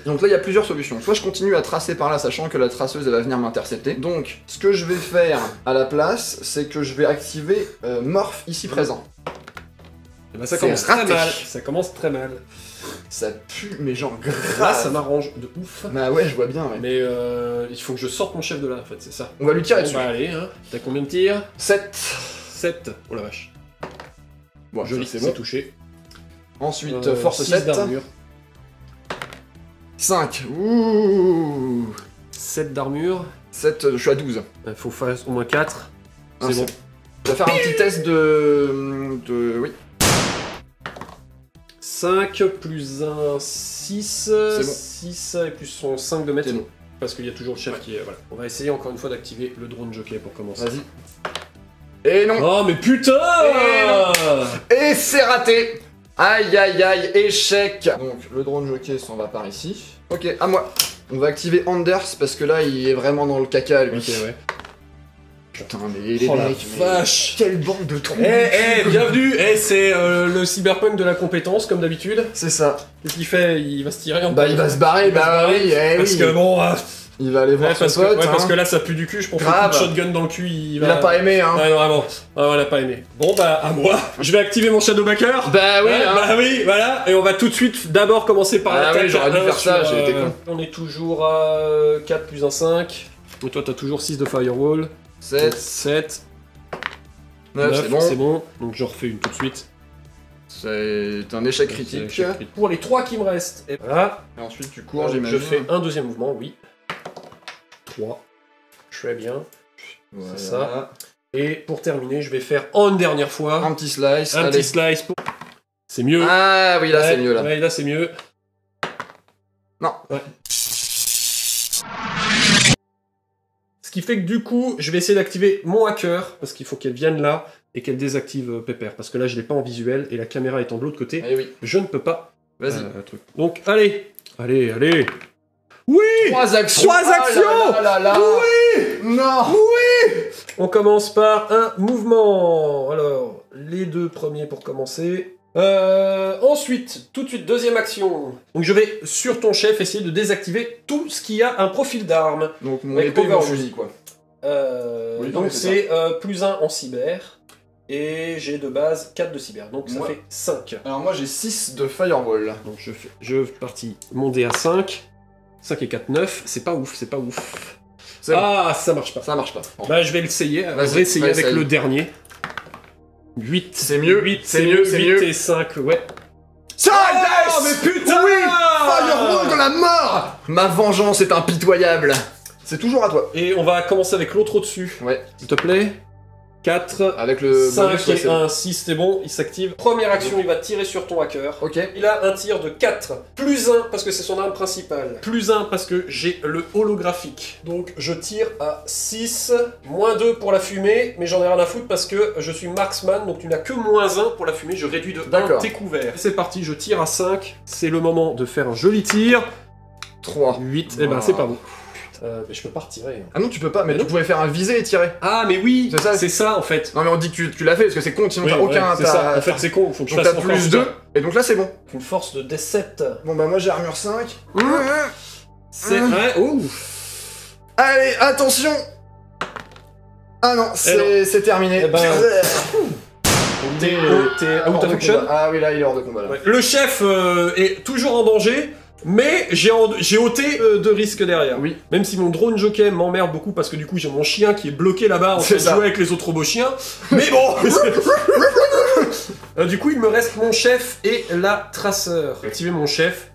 Donc là, il y a plusieurs solutions. Soit je continue à tracer par là, sachant que la traceuse, elle va venir m'intercepter. Donc, ce que je vais faire à la place, c'est que je vais activer Morph ici présent. Et bah, ça C'est commence très raté. mal. Ça commence très mal. Ça pue, mais genre Là, grave. ça m'arrange de ouf. Bah ouais, je vois bien, ouais. Mais il faut que je sorte mon chef de là, en fait, c'est ça. On va lui tirer Bon, dessus. bah allez, hein. T'as combien de tirs? 7. 7. Oh la vache. Bon, Joli, ça, c'est c'est bon. touché. Ensuite, force 6 7. d'armure. 5. Ouh. 7 d'armure. 7, je suis à 12. Il faut faire au moins 4. Ah, C'est bon. Je vais faire un petit test de... Oui. 5 plus 1, 6. C'est bon. 6 et plus son 5 de mètre. C'est bon. Parce qu'il y a toujours le chef qui est. Voilà. On va essayer encore une fois d'activer le drone jockey pour commencer. Vas-y. Et non. Oh mais putain Et c'est raté. Aïe aïe aïe, échec. Donc le drone jockey s'en va par ici. Ok, à moi. On va activer Anders parce que là il est vraiment dans le caca lui. Ok, ouais. Putain mais les Oh la mecs, mais vache. quelle bande de trous. Bienvenue. C'est le cyberpunk de la compétence comme d'habitude. C'est ça. Qu'est-ce qu'il fait? Il va se tirer un Bah peu. il va se barrer, bah oui, Parce oui. que bon, Il va aller voir son parce, pote. parce hein. que là ça pue du cul, je prends un Grave. coup de shotgun dans le cul, il Il va... a pas aimé hein. Ouais, non, vraiment. Ah, il a pas aimé. Bon bah à moi, je vais activer mon Shadowbacker. Bah oui, Ouais, hein. bah oui, voilà, et on va tout de suite d'abord commencer par Ah l'attaque. oui, j'aurais dû Un faire ça, sur, j'ai été con. On est toujours à 4 plus 1, 5. Et toi t'as toujours 6 de firewall. 7, 7. 9, 9, c'est bon. c'est bon. Donc je refais une tout de suite. C'est un échec critique. Pour les 3 qui me restent, et voilà. Et ensuite tu cours, j'imagine. Je fais un deuxième mouvement, oui. 3. Très bien. Voilà. C'est ça. Et pour terminer, je vais faire une dernière fois. Un petit slice. Un petit slice. C'est mieux. Ah oui, là c'est mieux là. Ouais, là c'est mieux. Non. Ouais. Ce qui fait que du coup, je vais essayer d'activer mon hacker, parce qu'il faut qu'elle vienne là, et qu'elle désactive Pepper. Parce que là, je l'ai pas en visuel, et la caméra étant de l'autre côté, Eh oui. je ne peux pas. Vas-y. Donc, allez. Allez, allez. Oui. 3 actions. 3 actions. Ah là là là. Oui. Non. Oui. On commence par un mouvement. Alors, les 2 premiers pour commencer. Ensuite, tout de suite, deuxième action. Donc je vais, sur ton chef, essayer de désactiver tout ce qui a un profil d'arme. Donc mon Avec épée, mon overwatch. fusil quoi. Oui, donc mais c'est +1 en cyber. Et j'ai de base 4 de cyber. Donc ça Ouais. fait 5. Alors moi j'ai 6 de firewall. Donc je partis mon dé à 5. 5 et 4, 9. C'est pas ouf, c'est pas ouf. C'est bon. Ah, ça marche pas. Ça marche pas. Bon. Bah je vais l'essayer. On Vas-y, va essayer ouais, avec essaye. le dernier. 8. C'est mieux, 8, c'est mieux, c'est 8 mieux. et 5, ouais. Ça Oh, mais putain. Oui. Firewall de la mort. Ma vengeance est impitoyable. C'est toujours à toi. Et on va commencer avec l'autre au-dessus. Ouais. S'il te plaît. 4, Avec le 5 bonus, ouais, et c'est bon. 1, 6, c'est bon, il s'active. Première action, il va tirer sur ton hacker. Ok. Il a un tir de 4, plus 1 parce que c'est son arme principale, plus 1 parce que j'ai le holographique. Donc je tire à 6, moins 2 pour la fumée, mais j'en ai rien à foutre parce que je suis marksman, donc tu n'as que moins 1 pour la fumée, je réduis de 1 D'accord. tes couverts. C'est parti, je tire à 5, c'est le moment de faire un joli tir. 3. 8, eh ben c'est pas bon. Mais je peux pas retirer. Ah non, tu peux pas, mais tu pouvais faire un visé et tirer. Ah mais oui, C'est ça. en fait. Non mais on dit que tu l'as fait parce que c'est con, sinon Oui, t'as aucun... ouais, c'est ça. En fait c'est con, faut que je Donc fasse t'as encore plus ça. 2, et donc là c'est bon. Une force de D7. Bon bah moi j'ai armure 5. C'est vrai. Oh. Allez, attention. Ah non, c'est terminé. Eh ben, T'es out Hors of de action. combat. Ah oui, là il est hors de combat là. Ouais. Le chef est toujours en danger, mais j'ai ôté de risque derrière. Oui. Même si mon drone jockey m'emmerde beaucoup parce que du coup j'ai mon chien qui est bloqué là-bas en train C'est de ça. jouer avec les autres robots chiens. Mais bon. Du coup il me reste mon chef et la traceur. Activer mon chef.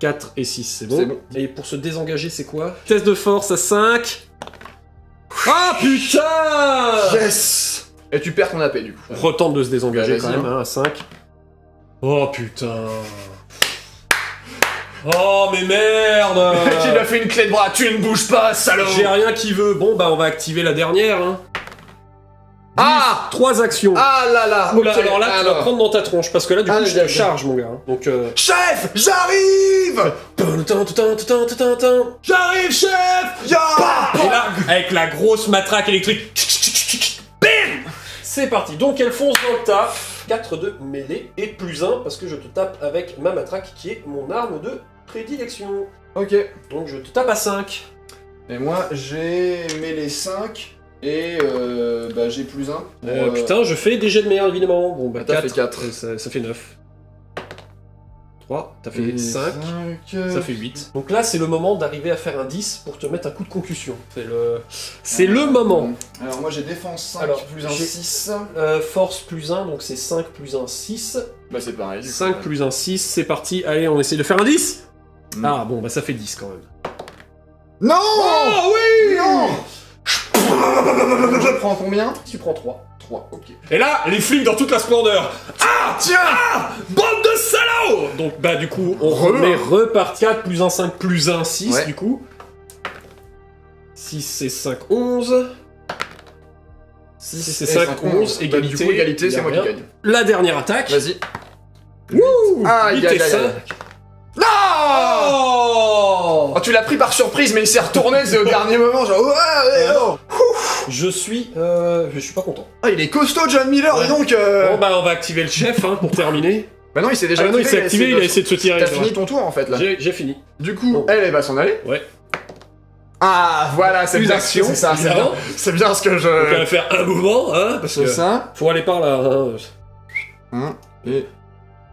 4 et 6, c'est bon. C'est bon. Et pour se désengager, c'est quoi? Test de force à 5. Ah putain! Yes. Et tu perds ton AP du coup. On retente de se désengager Bah, quand vas-y, même, hein, à 5. Oh putain. Oh mais merde. Il lui a fait une clé de bras, tu ne bouges pas, salaud. J'ai rien qui veut. Bon bah on va activer la dernière. Hein. Ah 3 actions. Ah là là. Oula, ok, alors là tu vas prendre dans ta tronche parce que là du coup Ah, je te d'accord. charge mon gars. Hein. Donc Chef, j'arrive. J'arrive chef. Ya. Et là avec la grosse matraque électrique. Bim. C'est parti. Donc elle fonce dans le tas. 4 de mêlée et plus 1 parce que je te tape avec ma matraque qui est mon arme de prédilection. Ok. Donc je te tape à 5. Et moi j'ai mêlé 5 et bah j'ai plus 1. Putain, je fais des jets de merde évidemment. Bon bah T'as 4, fait 4. ça fait 9. 3, t'as fait 5, ça fait 8. Donc là c'est le moment d'arriver à faire un 10 pour te mettre un coup de concussion. C'est le moment. Alors moi j'ai défense 5 Alors, plus 1 j'ai- 6. Force plus 1, donc c'est 5 plus 1, 6. Bah c'est pareil. du coup. 5 plus 1, 6, c'est parti. Allez, on essaie de faire un 10. Mm. Ah bon, bah ça fait 10 quand même. Non. Oh oui. Non. Je prends combien? Tu prends 3. 3, ok. Et là, les flics dans toute la splendeur. Ah tiens, bande de salauds. Donc bah du coup, on remet reparti. 4 plus 1, 5 plus 1, 6 Ouais. du coup. 6 et 5, 11. 6 et 5, 11, égalité. Bah, du coup, égalité, y a c'est moi qui rien. gagne. La dernière attaque. Vas-y. Wouh. Aïe, 8 aïe, et aïe, 5. aïe. Non. Oh. Oh, tu l'as pris par surprise, mais il s'est retourné, c'est au dernier moment, genre ouais, oh. Je suis pas content. Ah, il est costaud, John Miller, Ouais. dis donc. Bon bah on va activer le chef hein, pour terminer. Bah non, il s'est déjà Ah non, il s'est activé, il a essayé de se tirer. T'as c'est fini vrai. ton tour en fait là. J'ai fini. Du coup, Bon. elle va s'en aller. Ouais. Ah, voilà, c'est Plus bien, d'action, c'est ça, c'est évidemment. bien. C'est bien ce que Donc on je. va faire un mouvement, hein, parce C'est que ça. faut aller par là. Hein. Et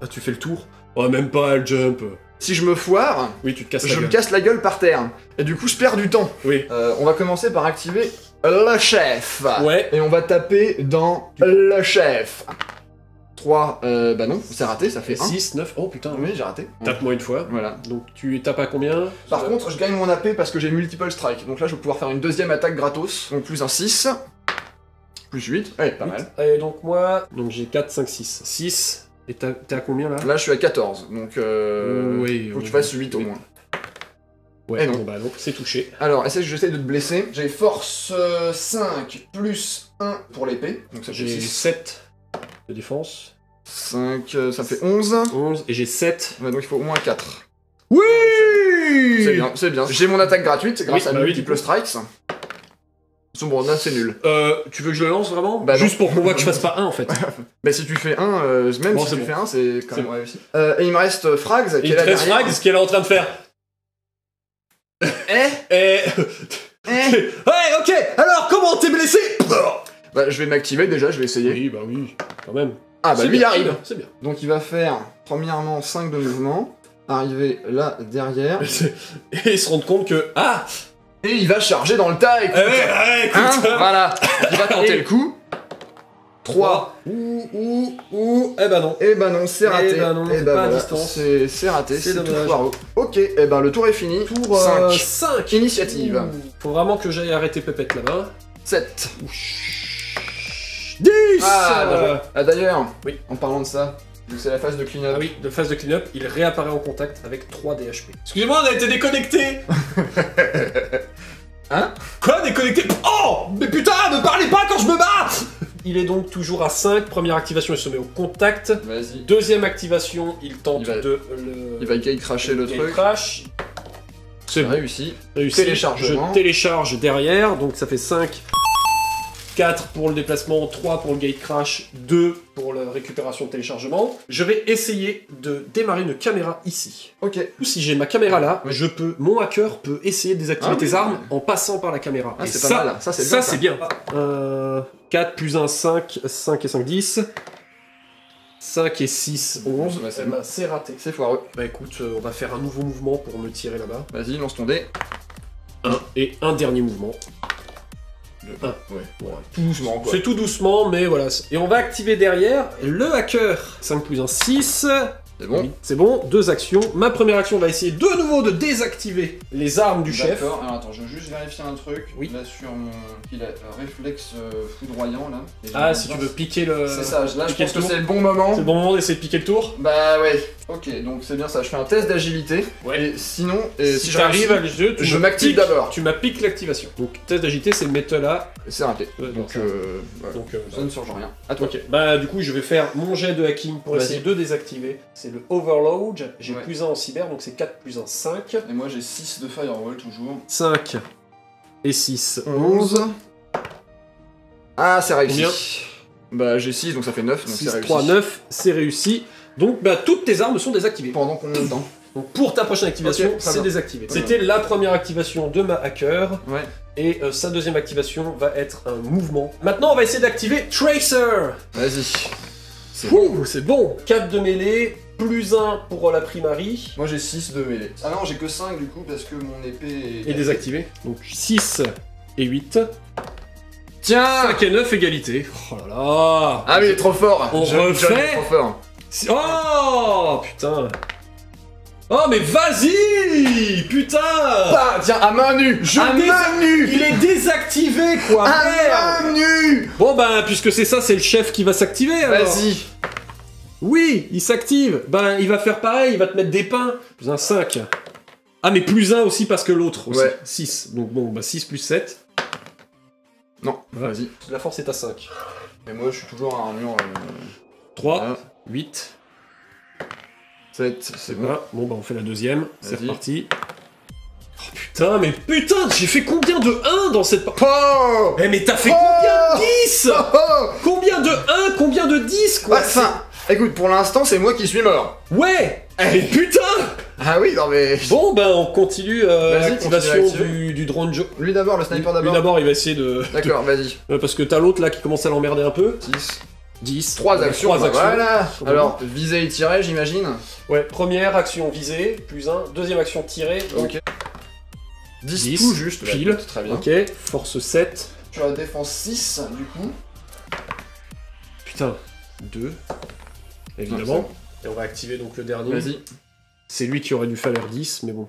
Ah tu fais le tour. Oh même pas le jump. si je me foire, Oui tu te casses la je me gueule. casse la gueule par terre. Et du coup, je perds du temps. Oui. On va commencer par activer le chef. Ouais. Et on va taper dans le chef. 3, bah non, c'est raté, ça fait 1. 6, 9, oh putain. Oui, j'ai raté. Tape-moi une fois. Voilà. Donc tu tapes à combien? Par contre, je gagne mon AP parce que j'ai multiple strike. Donc là, je vais pouvoir faire une deuxième attaque gratos. Donc plus un 6. Plus 8. Ouais, pas mal. Et donc moi, donc j'ai 4, 5, 6. 6. Et t'es à combien là? Là, je suis à 14. Donc oui, faut que tu fasses 8 au moins. Ouais, Et non. bon bah donc c'est touché. Alors, j'essaie de te blesser. J'ai force 5 plus 1 pour l'épée. Donc ça fait J'ai 6. 7 de défense. 5, ça fait 11. 11 et j'ai 7. Ouais, donc il faut au moins 4. Oui! C'est bien, c'est bien. J'ai mon attaque gratuite grâce Oui, à bah oui, multiple strikes. Bon, là c'est nul. Tu veux que je le lance vraiment? Bah, juste pour qu'on voit que je fasse pas 1 en fait. Mais si tu fais 1, même Bon, si c'est tu bon. fais 1, c'est quand même bon. réussi. Et il me reste Frags qui Et est là 13 derrière. frags, ce qu'elle est en train de faire. Eh Ouais, ok, alors comment t'es blessé? Bah je vais m'activer déjà, je vais essayer. Oui, bah oui, quand même. Ah bah C'est lui il bien, arrive. c'est bien. Donc il va faire premièrement 5 de mouvement, arriver là derrière, Et ils se rendent compte que. Ah! et il va charger dans le tas, écoute. Ouais, écoute! Hein voilà, il va tenter le coup. 3. Eh ben non. Et bah non, c'est raté. Eh ben non, Et c'est bah pas à voilà, distance. c'est raté, C'est c'est tout dommage. foireux. Ok, et bah le tour est fini. Tour 5. 5. Initiative. Faut vraiment que j'aille arrêter Pépette là-bas. 7. 10! Ah, bien joué. Ah d'ailleurs, Oui. en parlant de ça, vu que c'est la phase de clean-up. Ah oui, de phase de clean-up, il réapparaît en contact avec 3 DHP. Excusez-moi, on a été déconnecté! Hein? Quoi, déconnecté? Oh! Mais putain, ne parlez pas quand je me bats! Il est donc toujours à 5. Première activation, il se met au contact. Vas-y. Deuxième activation, il tente Il va- de Il va cracher le il truc. crash. C'est réussi. Réussi. Téléchargement. Je télécharge derrière, donc ça fait 5. 4 pour le déplacement, 3 pour le gate crash, 2 pour la récupération de téléchargement. Je vais essayer de démarrer une caméra ici. Ok. Si j'ai ma caméra là, Oui. mon hacker peut essayer de désactiver Ah oui, tes armes ouais. en passant par la caméra. Ah, Et c'est pas mal. Ça, c'est bien. c'est bien. 4 plus 1, 5. 5 et 5, 10. 5 et 6, 11. Ouais, c'est Eh ben, c'est raté. C'est foireux. Bah écoute, on va faire un nouveau mouvement pour me tirer là-bas. Vas-y, lance ton dé. 1 et un dernier mouvement. Ouais. Voilà. Tout doucement, quoi. C'est tout doucement, mais voilà. Et on va activer derrière le hacker. 5 plus 1, 6. C'est bon. Oui, c'est bon, 2 actions. Ma première action va essayer de nouveau de désactiver les armes du chef. D'accord, alors attends, je veux juste vérifier un truc. Oui. Là, sur mon. Il a un réflexe foudroyant, là. Et Ah, j'aimerais si bien- tu veux piquer le... C'est ça, là, je piquer pense le que tour. c'est le bon moment. C'est le bon moment d'essayer de piquer le tour. Bah ouais. Ok, donc c'est bien ça. Je fais un test d'agilité. Ouais. Et sinon, Si j'arrive à le jeu, je m'active d'abord. Tu m'appliques l'activation. Donc, test d'agilité, c'est mettre là. C'est raté. Ouais, Donc, ça- voilà. Donc, Ça ne change rien. À toi. ok. Bah, du coup, je vais faire mon jet de hacking pour Vas-y. essayer de désactiver. C'est le Overload. J'ai Ouais. plus 1 en cyber, donc c'est 4 plus 1, 5. Et moi, j'ai 6 de firewall toujours. 5 et 6, 11. Ah, c'est réussi. Combien? Bah, j'ai 6, donc ça fait 9. Donc 6, c'est réussi. 3, 9, c'est réussi. Donc, bah, toutes tes armes sont désactivées. Pendant combien de temps? Donc, pour ta prochaine activation, Ok, très c'est bien. désactivé. Très C'était la première activation de ma hacker. Ouais. Et sa deuxième activation va être un mouvement. Maintenant, on va essayer d'activer Tracer. Vas-y. C'est Ouh, c'est bon. 4 de mêlée, plus 1 pour la primarie. Moi j'ai 6 de mêlée. Ah non, j'ai que 5 du coup parce que mon épée Et désactivé. Donc 6 et 8. Tiens 5 et 9, égalité. Oh là là. Ah mais il est trop fort On John refait est trop fort. Oh putain. Oh mais vas-y. Putain. Bah, tiens, à main nue À main nue Il est désactivé quoi. À Merde. main nue Bon bah puisque c'est ça, c'est le chef qui va s'activer alors. Vas-y Oui, il s'active. Ben il va faire pareil, il va te mettre des pains. Plus un 5. Ah mais plus 1 aussi parce que l'autre aussi. Ouais. 6. Donc bon, bah 6 plus 7. Non, vas-y. La force est à 5. Et moi je suis toujours à armure 3, voilà. 8. 7, c'est bon. Voilà. Bon bah on fait la deuxième. C'est Vas-y. reparti. Oh putain, mais putain, j'ai fait combien de 1 dans cette partie? Oh Eh mais t'as fait Oh combien de 10? Oh Combien de 1? Combien de 10 quoi? Enfin Écoute, pour l'instant c'est moi qui suis mort. Ouais. Mais putain. Ah oui, non mais... Bon ben on continue Vas-y, l'activation continue du drone Joe. Lui d'abord, le sniper Lui d'abord. d'abord il va essayer de... D'accord, vas-y. Parce que t'as l'autre là qui commence à l'emmerder un peu. 10. 10. 3 actions, Trois bah actions. voilà. Bon. Alors, viser et tirer, j'imagine. Ouais, première action visée, plus 1. Deuxième action tirée, donc Ok. 10 10, tout juste, pile. là, très bien. ok. Force 7. Tu as défense 6, du coup. Putain. 2. évidemment. Et on va activer donc le dernier. Vas-y. C'est lui qui aurait dû faire 10, mais bon.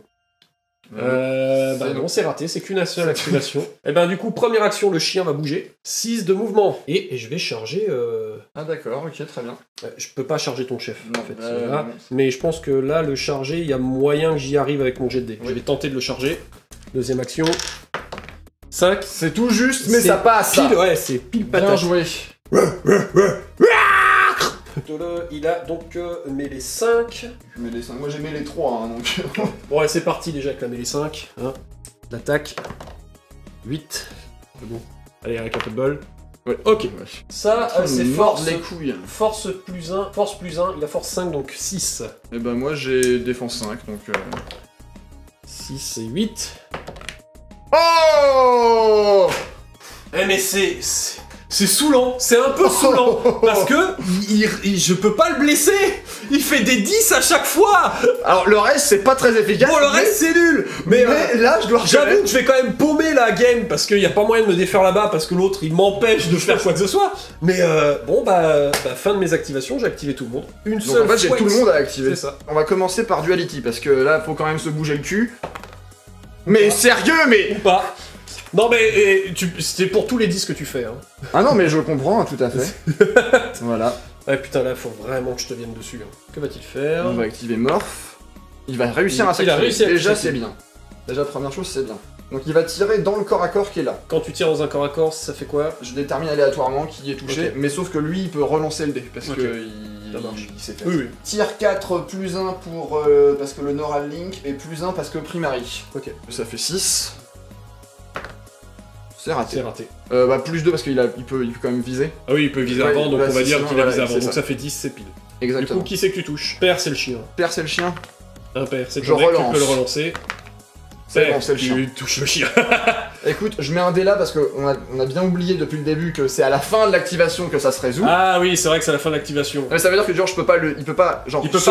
Bah non, c'est raté, c'est qu'une seule activation. Et ben du coup, première action, le chien va bouger. 6 de mouvement. Et je vais charger... Ah d'accord, ok, très bien. Je peux pas charger ton chef, Non, en fait. non. Mais je pense que là, le charger, il y a moyen que j'y arrive avec mon jet de dés. Oui. Je vais tenter de le charger. Deuxième action. 5. C'est tout juste, mais C'est ça passe. Pile, ouais, c'est pile Bien patate. joué. Il a donc mêlée 5. Moi j'ai mis les 3, hein, donc... Bon, ouais, c'est parti déjà avec la mêlée 5. Hein. L'attaque. 8. C'est bon. Allez, avec un peu de bol. Ouais. Ok. Ça, c'est force. les couilles. Force plus 1. Force plus 1. Il a force 5, donc 6. Et ben moi j'ai défense 5, donc... 6 et 8. Oh Eh mais c'est saoulant, c'est un peu saoulant, parce que je peux pas le blesser. Il fait des 10 à chaque fois. Alors le reste c'est pas très efficace. Bon, le reste c'est nul. Mais là je dois j'avoue que je vais quand même paumer la game, parce qu'il y a pas moyen de me défaire là-bas, parce que l'autre il m'empêche de faire quoi que ce soit. Mais bon bah fin de mes activations, j'ai activé tout le monde. Une Donc seule en fait j'ai fois. tout le monde à activer. C'est ça. On va commencer par Duality, parce que là faut quand même se bouger le cul. Mais sérieux, mais... Ou pas. Non mais c'est pour tous les 10 que tu fais. Hein. Ah non mais je comprends, tout à fait. Voilà. Ouais putain là faut vraiment que je te vienne dessus. Hein. Que va-t-il faire? On va activer Morph. Il va réussir à Il a s'activer. réussi à Déjà s'activer. c'est bien. Déjà première chose c'est bien. Donc il va tirer dans le corps à corps qui est là. Quand tu tires dans un corps à corps, ça fait quoi? Je détermine aléatoirement qui est touché, Ok. mais sauf que lui il peut relancer le dé, parce Ok. que Ça marche. il s'est fait. Oui. Tire 4 plus 1 pour parce que le Neural Link et plus 1 parce que Primary. Ok. Ça fait 6. C'est raté. C'est raté. Bah plus 2 parce qu'il peut quand même viser. Ah oui, il peut viser Ouais, avant, donc bah, on va c'est dire sinon, qu'il a voilà, visé avant. c'est Donc ça. ça fait 10, c'est pile. Du Exactement. coup, qui c'est que tu touches? Père, c'est le chien. Père c'est le chien. Un père, c'est Je ton deck, tu relance. peux le relancer. C'est Père, bon, c'est le chien. tu touches le chien. Écoute, je mets un dé là parce qu'on a bien oublié depuis le début que c'est à la fin de l'activation que ça se résout. Ah oui, c'est vrai que c'est la fin de l'activation. Mais ça veut dire que genre il peut pas Il peut pas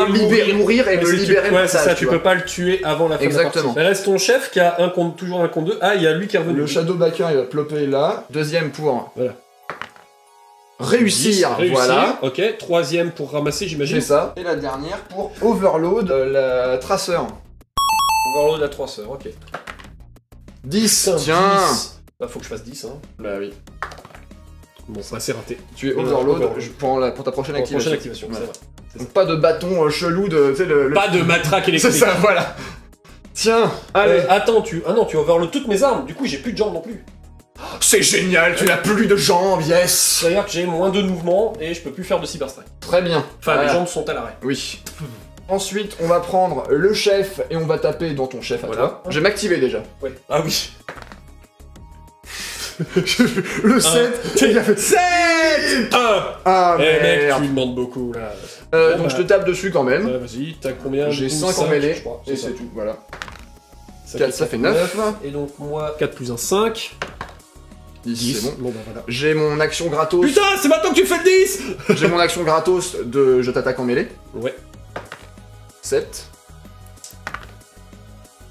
mourir et Ouais, me c'est libérer ouais, le c'est passage, ça, tu peux pas le tuer avant la fin Exactement. de la partie. Il reste ton chef qui a toujours un contre 2. Ah, il y a lui qui est revenu. Le Shadowbacker il va plopper là. Deuxième pour Voilà. réussir, 10, voilà. Ok, troisième pour ramasser, j'imagine. J'ai ça. Et la dernière pour Overload, la traceur. Overload à 3 sœurs, ok. 10, Putain, tiens. 10. Bah faut que je fasse 10, hein. Bah oui. Bon, bah c'est raté. Tu es Overload, Overload. pour ta prochaine Pour la activation. prochaine activation, Ouais. c'est vrai. Donc pas de bâton chelou de... Tu sais, le... Pas de matraque C'est électrique. ça, voilà. Tiens, allez. Attends, Ah non, tu overload toutes mes armes, du coup j'ai plus de jambes non plus. C'est génial, tu n'as plus de jambes, yes. C'est-à-dire que j'ai moins de mouvement et je peux plus faire de cyber strike. Très bien. Enfin, Voilà. mes jambes sont à l'arrêt. Oui. Ensuite, on va prendre le chef et on va taper dans ton chef à Voilà. toi. Je vais m'activer déjà. Ouais. Ah oui. Le 7, il a fait 7. Ah Eh mec, merde. tu me demandes beaucoup là. Donc je te tape dessus quand même. Vas-y, t'as combien? J'ai Du coup, 5 en mêlée, je crois, et ça. c'est tout, voilà. Ça 4, ça fait 9. Et donc moi, 4 plus 1, 5. 10, c'est bon. Bon bah voilà. J'ai mon action gratos. Putain, c'est maintenant que tu fais le 10. J'ai mon action gratos de je t'attaque en mêlée. Ouais. 7.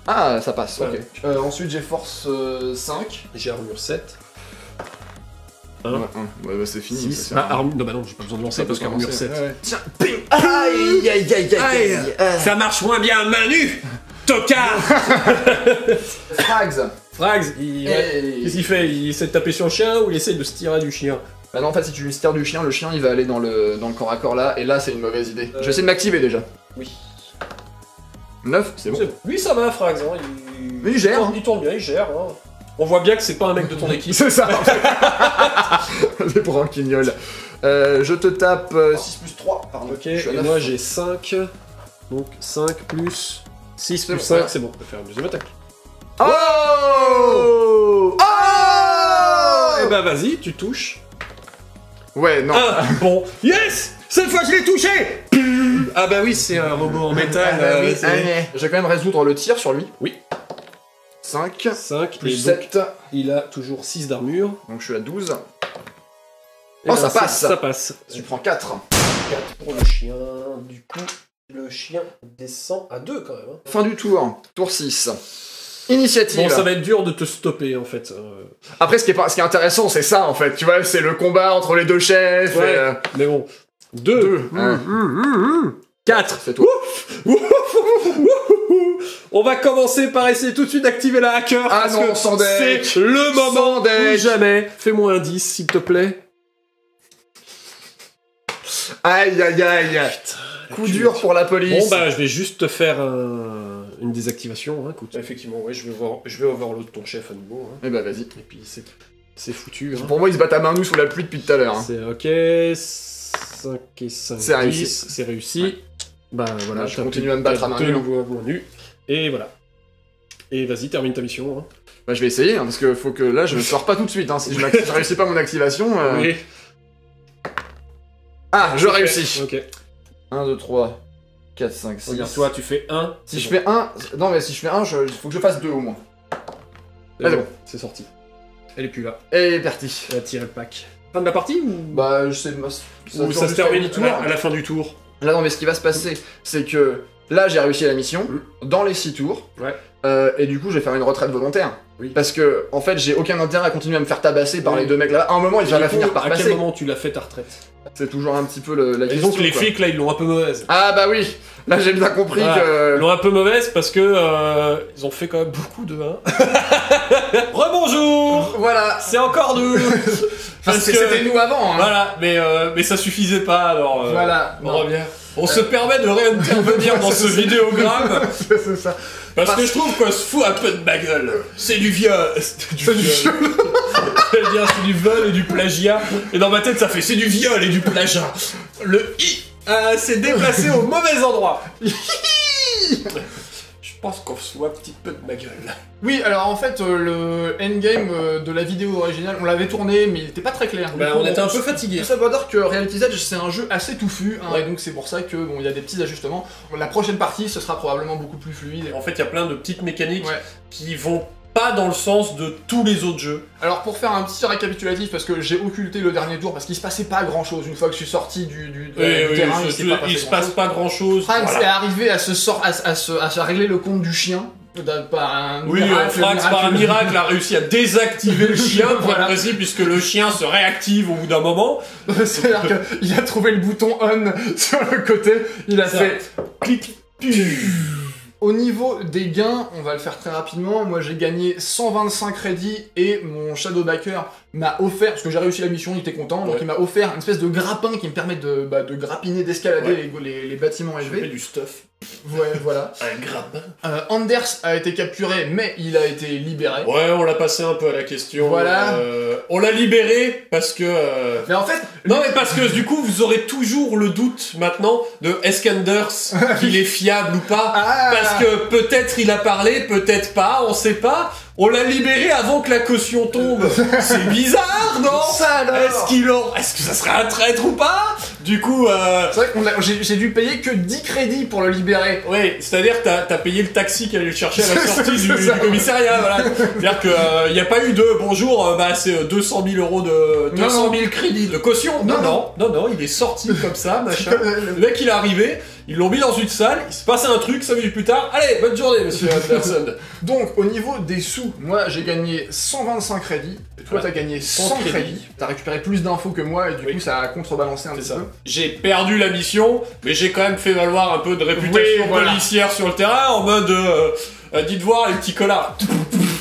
Ah, ça passe, Ouais. ok. Ensuite, j'ai force 5. J'ai armure 7. Ouais, ouais, bah c'est fini. 6. ça sert à rien. Armure... Non bah non, j'ai pas besoin de lancer parce Ça peut qu'armure commencer, 7. ouais. Tiens, ping. Aïe, aïe, aïe, aïe, aïe. Ça marche moins bien à main nue. Tocard. Frags. Frags, qu'est-ce qu'il fait? Il essaie de taper sur le chien ou il essaie de se tirer du chien? Bah non, en fait, si tu lui tires du chien, le chien il va aller dans le corps à corps là, et là c'est une mauvaise idée. Je vais essayer de m'activer déjà. Oui. 9, c'est bon. C'est bon. Lui ça va, Frags, hein. Mais il gère. Il tourne bien, il gère. Hein. On voit bien que c'est pas un mec de ton équipe. C'est ça. Les branquignoles. Je te tape 6 plus 3, pardon. Ok, Je suis à et 9. moi j'ai 5. Donc 5 plus 6 C'est plus bon, 5, voilà. c'est bon. On peut faire une deuxième attaque. Oh. Oh. Eh bah vas-y, tu touches. Ouais, non. Ah, bon. Yes. Cette fois je l'ai touché. Ah bah oui, c'est un robot en métal. Je vais quand même résoudre le tir sur lui. Oui. 5 5 plus et 7. donc, il a toujours 6 d'armure. Donc je suis à 12. Et Oh, ben, ça passe. Ça passe. Tu prends 4. 4 pour le chien. Du coup, le chien descend à 2 quand même. Hein. Fin du tour. Tour 6. Initiative. Bon, ça va être dur de te stopper en fait. Après, ce qui est intéressant, c'est ça en fait. Tu vois, c'est le combat entre les deux chefs. Ouais, et, mais bon. 2. 4. C'est toi. On va commencer par essayer tout de suite d'activer la hacker. Ah parce non, que sans deck. c'est le moment Sans deck. ou jamais. Fais-moi un 10, s'il te plaît. Aïe, aïe, aïe. Coup dur pour la police. Bon bah je vais juste te faire une désactivation, hein, écoute. Effectivement, ouais, je vais overload ton chef à nouveau. Hein. Eh bah vas-y. Et puis c'est foutu. Hein. Pour moi, ils se battent à main nue sous la pluie depuis tout à l'heure. Hein. C'est ok, 5 et 5, C'est réussi. 10, c'est réussi. Ouais. Bah voilà, Je continue à me battre à main deux nue. nouveaux mains nues. Et voilà. Et vas-y, termine ta mission. Hein. Bah je vais essayer, hein, parce que faut que là, je ne sors pas tout de suite. Hein. Si je réussis pas mon activation... Oui. Ah, je réussis. Ok. 1, 2, 3, 4, 5, 6... Regarde, toi, tu fais 1. Si je fais 1... Non, mais si je fais 1, il faut que je fasse 2 au moins. C'est Allez, bon, bon. c'est sorti. Elle est plus là. Et parti. Elle a tiré le pack. Fin de la partie ou... Bah, je sais... Ou ça se termine à la fin du tour. Là, non, mais ce qui va se passer, c'est que... Là, j'ai réussi la mission, dans les 6 tours, Ouais. Et du coup, je vais faire une retraite volontaire. Oui. Parce que, en fait, j'ai aucun intérêt à continuer à me faire tabasser par Oui. les deux mecs là. À un moment, il va la finir par À quel passer. moment tu l'as fait ta retraite? C'est toujours un petit peu la Et question. donc les quoi. flics là, ils l'ont un peu mauvaise. Ah bah oui, là j'ai bien compris Voilà. que... Ils l'ont un peu mauvaise parce que ils ont fait quand même beaucoup de 1. Rebonjour. Voilà. C'est encore nous. Parce que C'était nous avant, hein. voilà, mais ça suffisait pas alors. Voilà. On revient. On se permet de réintervenir dans ce vidéogramme C'est ça. parce que je trouve qu'on se fout un peu de ma gueule. C'est du viol. C'est du viol. J'allais dire c'est du vol et du plagiat. Et dans ma tête ça fait c'est du viol et du plagiat. Le i s'est déplacé au mauvais endroit. Je pense qu'on se fout un petit peu de ma gueule. Oui, alors en fait, le endgame de la vidéo originale, on l'avait tourné, mais il était pas très clair. Bah, Du coup, on était un peu fatigués. Tout ça veut dire que Reality's Edge, c'est un jeu assez touffu, hein, Ouais. et donc c'est pour ça que bon, il y a des petits ajustements. La prochaine partie, ce sera probablement beaucoup plus fluide. En fait, il y a plein de petites mécaniques Ouais. qui vont pas dans le sens de tous les autres jeux. Alors pour faire un petit récapitulatif, parce que j'ai occulté le dernier tour, parce qu'il se passait pas grand chose une fois que je suis sorti du terrain, il s'est pas passé il se passe pas grand chose. Franz est arrivé à se régler le compte du chien. Par un Oui, miracle, Frax, par un miracle, a réussi à désactiver le chien, pour Voilà. être précis, puisque le chien se réactive au bout d'un moment. C'est-à-dire qu'il a trouvé le bouton on sur le côté, il a Ça. fait clic. Au niveau des gains, on va le faire très rapidement. Moi, j'ai gagné 125 crédits et mon Shadowbacker m'a offert, parce que j'ai réussi la mission, il était content, donc Ouais. il m'a offert une espèce de grappin qui me permet de grappiner, d'escalader Ouais. les bâtiments Je fais élevés. du stuff. Ouais, voilà. Un grappin. Anders a été capturé, mais il a été libéré. Ouais, on l'a passé un peu à la question. Voilà. On l'a libéré parce que... Mais en fait, Non mais parce que du coup vous aurez toujours le doute maintenant de est-ce qu'Anders qu'il est fiable ou pas Ah. parce que peut-être il a parlé, peut-être pas, on sait pas. On l'a libéré avant que la caution tombe. C'est bizarre, non? Ça alors. Est-ce que ça serait un traître ou pas? Du coup, c'est vrai que j'ai dû payer que 10 crédits pour le libérer. oui, c'est-à-dire que t'as payé le taxi qui allait le chercher à la sortie C'est du ça. commissariat, voilà. C'est-à-dire qu'il n'y a pas eu de bonjour, c'est 200 000 euros de... 200 000 crédits de caution. Non, il est sorti comme ça, machin. Le mec, il est arrivé, ils l'ont mis dans une salle, il se passait un truc, 5 minutes plus tard. Allez, bonne journée, monsieur Anderson. Donc, au niveau des sous, moi j'ai gagné 125 crédits, et toi Ouais. t'as gagné 100 100 crédits. crédits. T'as récupéré plus d'infos que moi, et du Oui. coup ça a contrebalancé un C'est petit ça. peu. J'ai perdu la mission, mais j'ai quand même fait valoir un peu de réputation Oui, voilà. policière sur le terrain, en mode... dites voir les petits connards.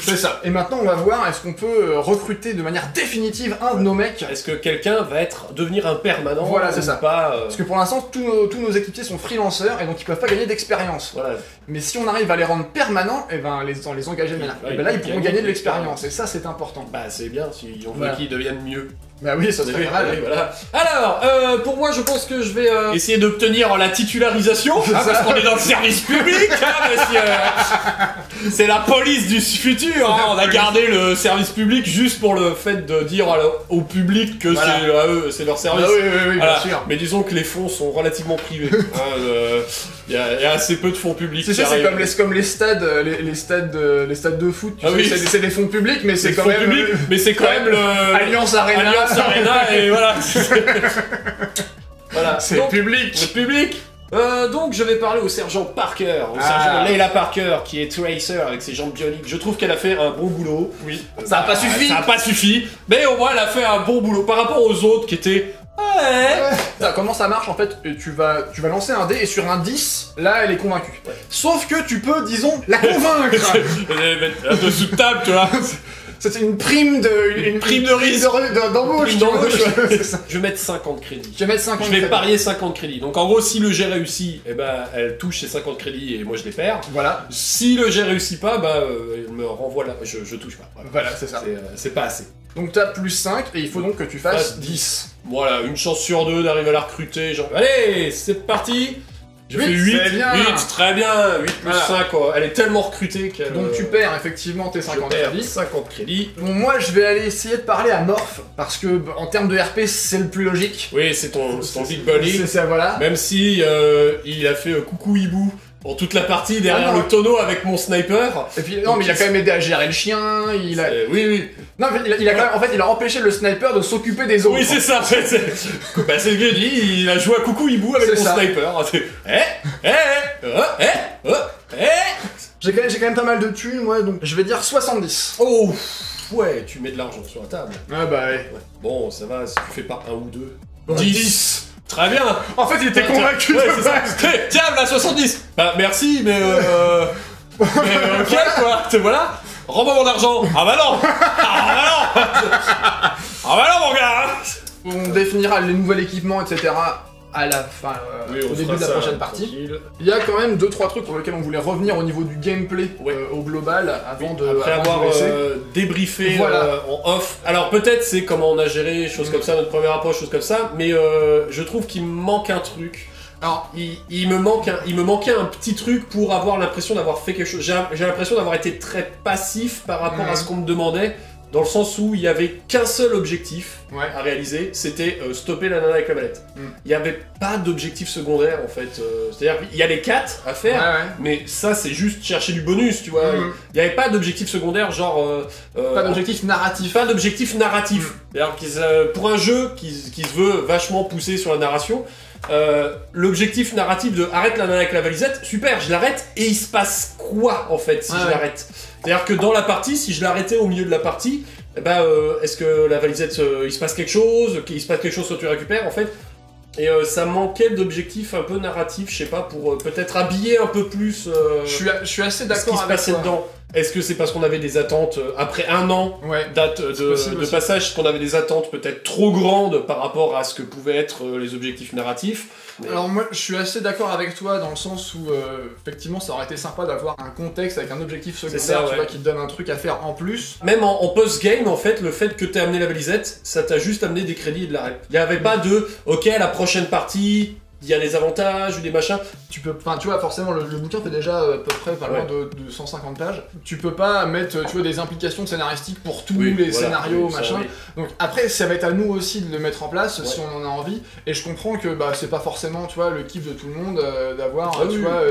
C'est ça. Et maintenant on va voir, est-ce qu'on peut recruter de manière définitive un de nos mecs? Est-ce que quelqu'un va devenir un permanent? Voilà, c'est ou ça. Pas, Parce que pour l'instant, tous nos équipiers sont freelanceurs, et donc ils peuvent pas gagner d'expérience. Voilà. Mais si on arrive à les rendre permanents, et ben les engager de manière... Ouais, et ben là ils ils pourront gagnent gagner de de l'expérience, et ça c'est important. Bah c'est bien, si on veut Voilà. qu'ils deviennent mieux. Bah oui, ça serait Oui, pas mal. oui, voilà. Alors, pour moi, je pense que je vais essayer d'obtenir la titularisation, hein, ça. parce qu'on est dans le service public, hein, parce que, c'est la police du futur. Hein, on a gardé le service public juste pour le fait de dire au public que Voilà. c'est à eux, c'est leur service. Ah oui, Voilà. bien sûr. Mais disons que les fonds sont relativement privés. Il y a assez peu de fonds publics. C'est qui ça, c'est arrivent. comme les stades, les stades de foot. Tu Ah sais, oui. c'est des fonds publics, mais c'est C'est quand fonds même publics, mais c'est quand même le Alliance Arena. Alliance Arena et voilà. Voilà. C'est Donc, public. le public. Donc je vais parler au sergent Parker, au Ah. sergent Layla Parker, qui est Tracer avec ses jambes bioniques. Je trouve qu'elle a fait un bon boulot. Oui. Ça a pas suffi. Ça a pas suffi, mais au moins elle a fait un bon boulot par rapport aux autres qui étaient Comment ça marche en fait? Tu vas lancer un dé et sur un 10, là elle est convaincue. Sauf que tu peux, disons, la convaincre. Un peu sous table, tu vois. C'est une prime de risque d'embauche. Je vais mettre 50 crédits. Je vais mettre 50 Je vais crédits. parier 50 crédits. Donc en gros, si le jet réussit, eh ben, elle touche ses 50 crédits et moi je les perds. Voilà. Si le jet réussit pas, elle me renvoie là. Je touche pas. Voilà, c'est ça. C'est pas assez. Donc t'as plus 5 et il faut donc que tu fasses 10. Voilà, une chance sur 2 d'arriver à la recruter. Genre, allez, c'est parti. Je fais 8, c'est bien. 8, très bien, 8 plus Voilà. 5, quoi. Elle est tellement recrutée qu'elle... Donc tu perds effectivement tes 50 crédits. 50 crédits. Bon, moi je vais aller essayer de parler à Morph parce que en termes de RP c'est le plus logique. Oui, c'est ton Big Buddy. C'est ça, voilà. Même si il a fait coucou hibou pour toute la partie derrière non. le tonneau avec mon sniper. Et puis non, mais il a quand même aidé à gérer le chien. Oui. Non, mais il a quand même, en fait, il a empêché le sniper de s'occuper des autres. Oui, c'est ça. C'est ce que je dis. Il a joué à coucou hibou avec C'est mon ça. sniper. J'ai quand même pas mal de thunes, moi, donc je vais dire 70. Oh, ouais, tu mets de l'argent sur la table. Ah bah ouais. Bon, ça va. Si tu fais pas un ou deux. Bon, 10. Très bien. En fait, il était convaincu Ouais, de c'est ça. base. Tiens, la 70. Bah merci, mais ok quoi. Voilà. Rends-moi mon argent. Ah bah non. Ah bah non mon gars. On définira les nouveaux équipements, etc. à la fin, Oui, on au début fera de la ça, prochaine partie. tranquille. Il y a quand même 2-3 trucs pour lesquels on voulait revenir au niveau du gameplay Ouais. au global avant de Après avant de avoir vous laisser. débriefé Voilà. en off. Alors peut-être c'est comment on a géré, choses comme ça, notre première approche, choses comme ça, mais je trouve qu'il me manque un truc. Alors, Il me manquait un petit truc pour avoir l'impression d'avoir fait quelque chose. J'ai l'impression d'avoir été très passif par rapport à ce qu'on me demandait, dans le sens où il y avait qu'un seul objectif ouais. à réaliser, c'était stopper la nana avec la mallette. Il n'y avait pas d'objectif secondaire en fait. C'est-à-dire qu'il y a les 4 à faire, Ouais. mais ça c'est juste chercher du bonus, tu vois. Il n'y avait pas d'objectif secondaire, genre... Pas d'objectif narratif. Pas d'objectif narratif. C'est-à-dire pour un jeu qui se veut vachement pousser sur la narration, l'objectif narratif de arrête la nana avec la valisette, super, je l'arrête, et il se passe quoi en fait si je l'arrête? C'est-à-dire que dans la partie, si je l'arrêtais au milieu de la partie, eh ben, est-ce que la valisette, il se passe quelque chose, qu'il se passe quelque chose quand tu récupères en fait? Et ça manquait d'objectifs un peu narratifs, je sais pas, pour peut-être habiller un peu plus Je suis assez ce qui d'accord se avec passait toi. dedans. Est-ce que c'est parce qu'on avait des attentes après un an Ouais. date C'est possible de aussi. passage, qu'on avait des attentes peut-être trop grandes par rapport à ce que pouvaient être les objectifs narratifs? Alors moi je suis assez d'accord avec toi dans le sens où effectivement ça aurait été sympa d'avoir un contexte avec un objectif secondaire ça, tu ouais. vois, qui te donne un truc à faire en plus. Même en post-game, en fait, le fait que t'aies amené la balisette, ça t'a juste amené des crédits et de la rep. Il n'y avait pas de « Ok, la prochaine partie, il y a des avantages ou des machins. » Tu peux, enfin tu vois forcément le bouquin fait déjà à peu près pas loin de 150 pages. Tu peux pas mettre tu vois des implications scénaristiques pour tous Oui, les voilà, scénarios oui, ça, machin. oui. Donc après ça va être à nous aussi de le mettre en place si Ouais. on en a envie. Et je comprends que bah c'est pas forcément tu vois le kiff de tout le monde d'avoir Ah tu oui. vois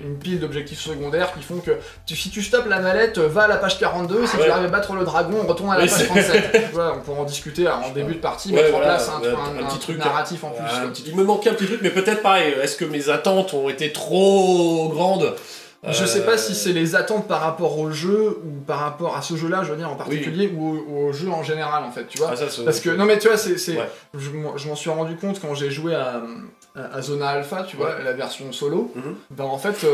une pile d'objectifs secondaires qui font que si tu stoppes la mallette, va à la page 42, si Ouais. tu arrives à battre le dragon, on retourne à la Oui, page c'est- 37. Tu vois, on pourra en discuter en début de partie, Ouais, mettre voilà, en place un petit truc truc narratif en plus. Voilà, il me manquait un petit truc, mais peut-être pareil. Est-ce que mes attentes ont été trop grandes? Je sais pas si c'est les attentes par rapport au jeu ou par rapport à ce jeu-là, je veux dire en particulier, ou au jeu en général en fait, tu vois. Ah, ça, c'est- Parce que non mais tu vois, c'est Ouais. je m'en suis rendu compte quand j'ai joué à Zona Alpha, tu vois, la version solo. Mhm. Ben en fait,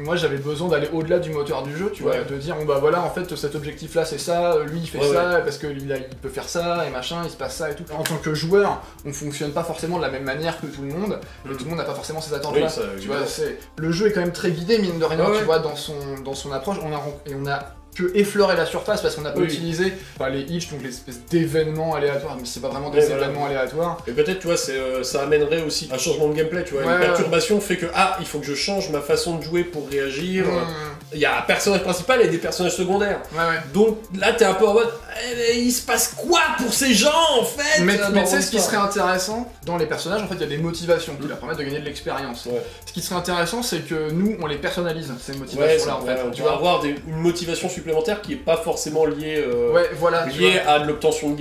moi j'avais besoin d'aller au-delà du moteur du jeu, tu vois, Ouais. de dire bon bah voilà en fait cet objectif-là c'est ça, lui il fait Ouais, ça parce que il peut faire ça et machin, il se passe ça et tout. En tant que joueur, on fonctionne pas forcément de la même manière que tout le monde, et tout le monde n'a pas forcément ces attentes-là. Oui, ça, Tu vois, évidemment. le jeu est quand même très guidé, mine de rien, Ouais, tu ouais. vois, dans son approche. On a que effleurer la surface parce qu'on n'a pas Oui. utilisé les hitch, donc l'espèce d'événements aléatoires, mais c'est pas vraiment des Ouais, voilà. événements aléatoires. Et peut-être, tu vois, ça amènerait aussi un changement de gameplay, tu vois. Ouais, Une perturbation fait que, il faut que je change ma façon de jouer pour réagir. Il y a un personnage principal et des personnages secondaires. Ouais. Donc là, t'es un peu en mode, mais il se passe quoi pour ces gens, en fait Mais dans tu sais, ce qui l'histoire serait intéressant dans les personnages, en fait, il y a des motivations qui leur permettent de gagner de l'expérience. Ouais. Ce qui serait intéressant, c'est que nous, on les personnalise, ces Ouais, motivations-là, en fait. on Tu va vois. avoir une motivation supplémentaire qui est pas forcément liée, Ouais, voilà. tu liée vois. à de l'obtention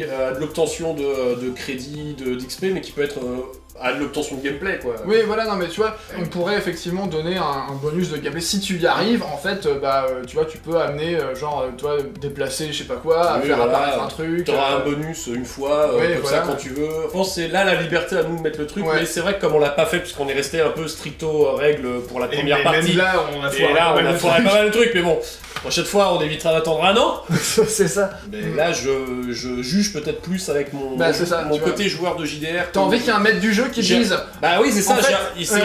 de crédits, d'XP, mais qui peut être à l'obtention de gameplay, quoi. Oui, voilà, non mais tu vois, on pourrait effectivement donner un bonus de gameplay. Si tu y arrives, en fait, tu vois, tu peux amener, toi, déplacer, je sais pas quoi, Oui, faire voilà, apparaître un truc. T'auras un bonus une fois, ouais, comme voilà. ça, quand tu veux. Je pense que c'est là la liberté à nous de mettre le truc, Ouais. mais c'est vrai que comme on l'a pas fait, puisqu'on est resté un peu stricto règles pour la Et première mais partie, même là, on a et là, on a foiré pas mal de trucs, mais bon, prochaine fois, on évitera d'attendre un an. C'est ça. Mais là, je juge peut-être plus avec mon, Bah, c'est ça, mon tu côté joueur de JDR. T'as envie qu'il y ait un maître du jeu qui J'ai- dise. Bah oui, c'est ça, En fait,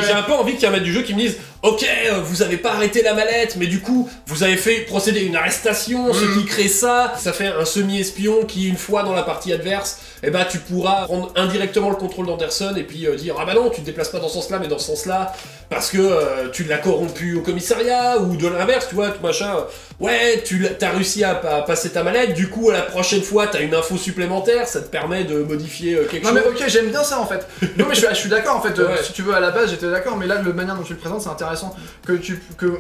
j'ai un peu envie qu'il y ait un maître du jeu qui me dise ok, vous avez pas arrêté la mallette, mais du coup, vous avez fait procéder à une arrestation, ce qui crée ça fait un semi-espion qui, une fois dans la partie adverse, eh ben, tu pourras prendre indirectement le contrôle d'Anderson et puis dire ah bah non, tu te déplaces pas dans ce sens-là, mais dans ce sens-là, parce que tu l'as corrompu au commissariat, ou de l'inverse, tu vois, tout machin. Ouais, t'as réussi à passer ta mallette, du coup, à la prochaine fois, t'as une info supplémentaire, ça te permet de modifier quelque Non chose. mais ok, j'aime bien ça en fait. Non mais je suis d'accord en fait. Ouais. Si tu veux à la base j'étais d'accord, mais là la manière dont tu le présentes c'est intéressant. Que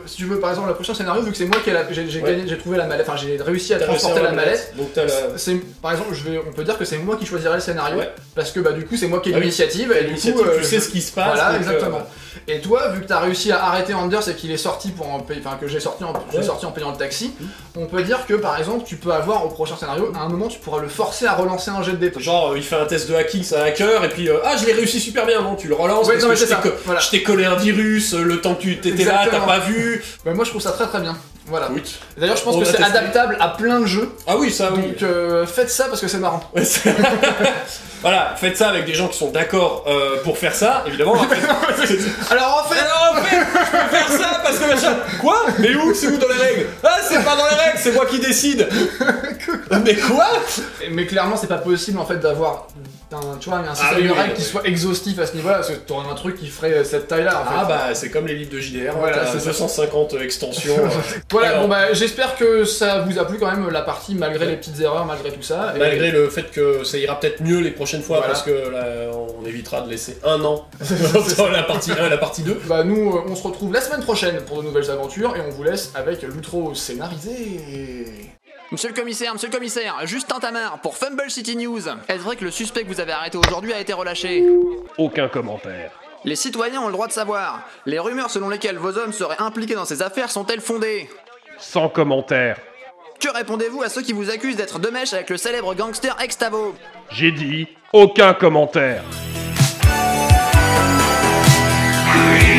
si tu veux par exemple le prochain scénario, vu que c'est moi qui j'ai Ouais. gagné, j'ai trouvé la mallette, enfin j'ai réussi à T'as réussi à transporter la avoir mallette. Donc t'as la... Par exemple, on peut dire que c'est moi qui choisirais le scénario, Ouais. parce que bah du coup c'est moi qui ai Ah oui. l'initiative et du L'initiative, coup tu sais ce qui se passe. voilà donc, exactement. Et toi, vu que t'as réussi à arrêter Anders et qu'il est sorti que j'ai sorti en payant le taxi, on peut dire que par exemple tu peux avoir au prochain scénario, à un moment tu pourras le forcer à relancer un jet de dépôt. Genre, il fait un test de hacking, c'est un hacker, et puis ah, je l'ai réussi super bien, non, tu le relances, Ouais, parce non, que mais c'est ça, voilà. je t'ai collé un virus, le temps que tu t'étais là, t'as Exactement. pas vu. Bah, moi je trouve ça très très bien. Voilà. Oui. D'ailleurs je pense On que a c'est testé. adaptable à plein de jeux. Ah oui, ça oui. Donc faites ça parce que c'est marrant. Ouais, voilà, faites ça avec des gens qui sont d'accord pour faire ça, évidemment. Après, Alors en fait, je peux faire ça parce que machin. Quoi? Mais où? C'est où dans les règles? Ah, c'est pas dans les règles, c'est moi qui décide. Mais quoi? mais clairement c'est pas possible en fait d'avoir tu vois, un système oui, de oui, règles oui. qui soit exhaustif à ce niveau-là, parce que t'aurais un truc qui ferait cette taille-là en fait. Ah bah, c'est comme les livres de JDR, Voilà, t'as c'est ça. 250 extensions. Voilà, Alors. bon bah j'espère que ça vous a plu quand même la partie malgré les petites erreurs, malgré tout ça. Et- Malgré le fait que ça ira peut-être mieux les prochaines fois, Voilà. parce que là, on évitera de laisser un an entre la partie 1 et la partie 2. Bah nous on se retrouve la semaine prochaine pour de nouvelles aventures et on vous laisse avec l'outro scénarisé. Monsieur le commissaire, Justin Tamar pour Fumble City News. Est-ce vrai que le suspect que vous avez arrêté aujourd'hui a été relâché? Aucun commentaire. Les citoyens ont le droit de savoir. Les rumeurs selon lesquelles vos hommes seraient impliqués dans ces affaires sont-elles fondées? Sans commentaire. Que répondez-vous à ceux qui vous accusent d'être de mèche avec le célèbre gangster Extavo? J'ai dit aucun commentaire. Hey!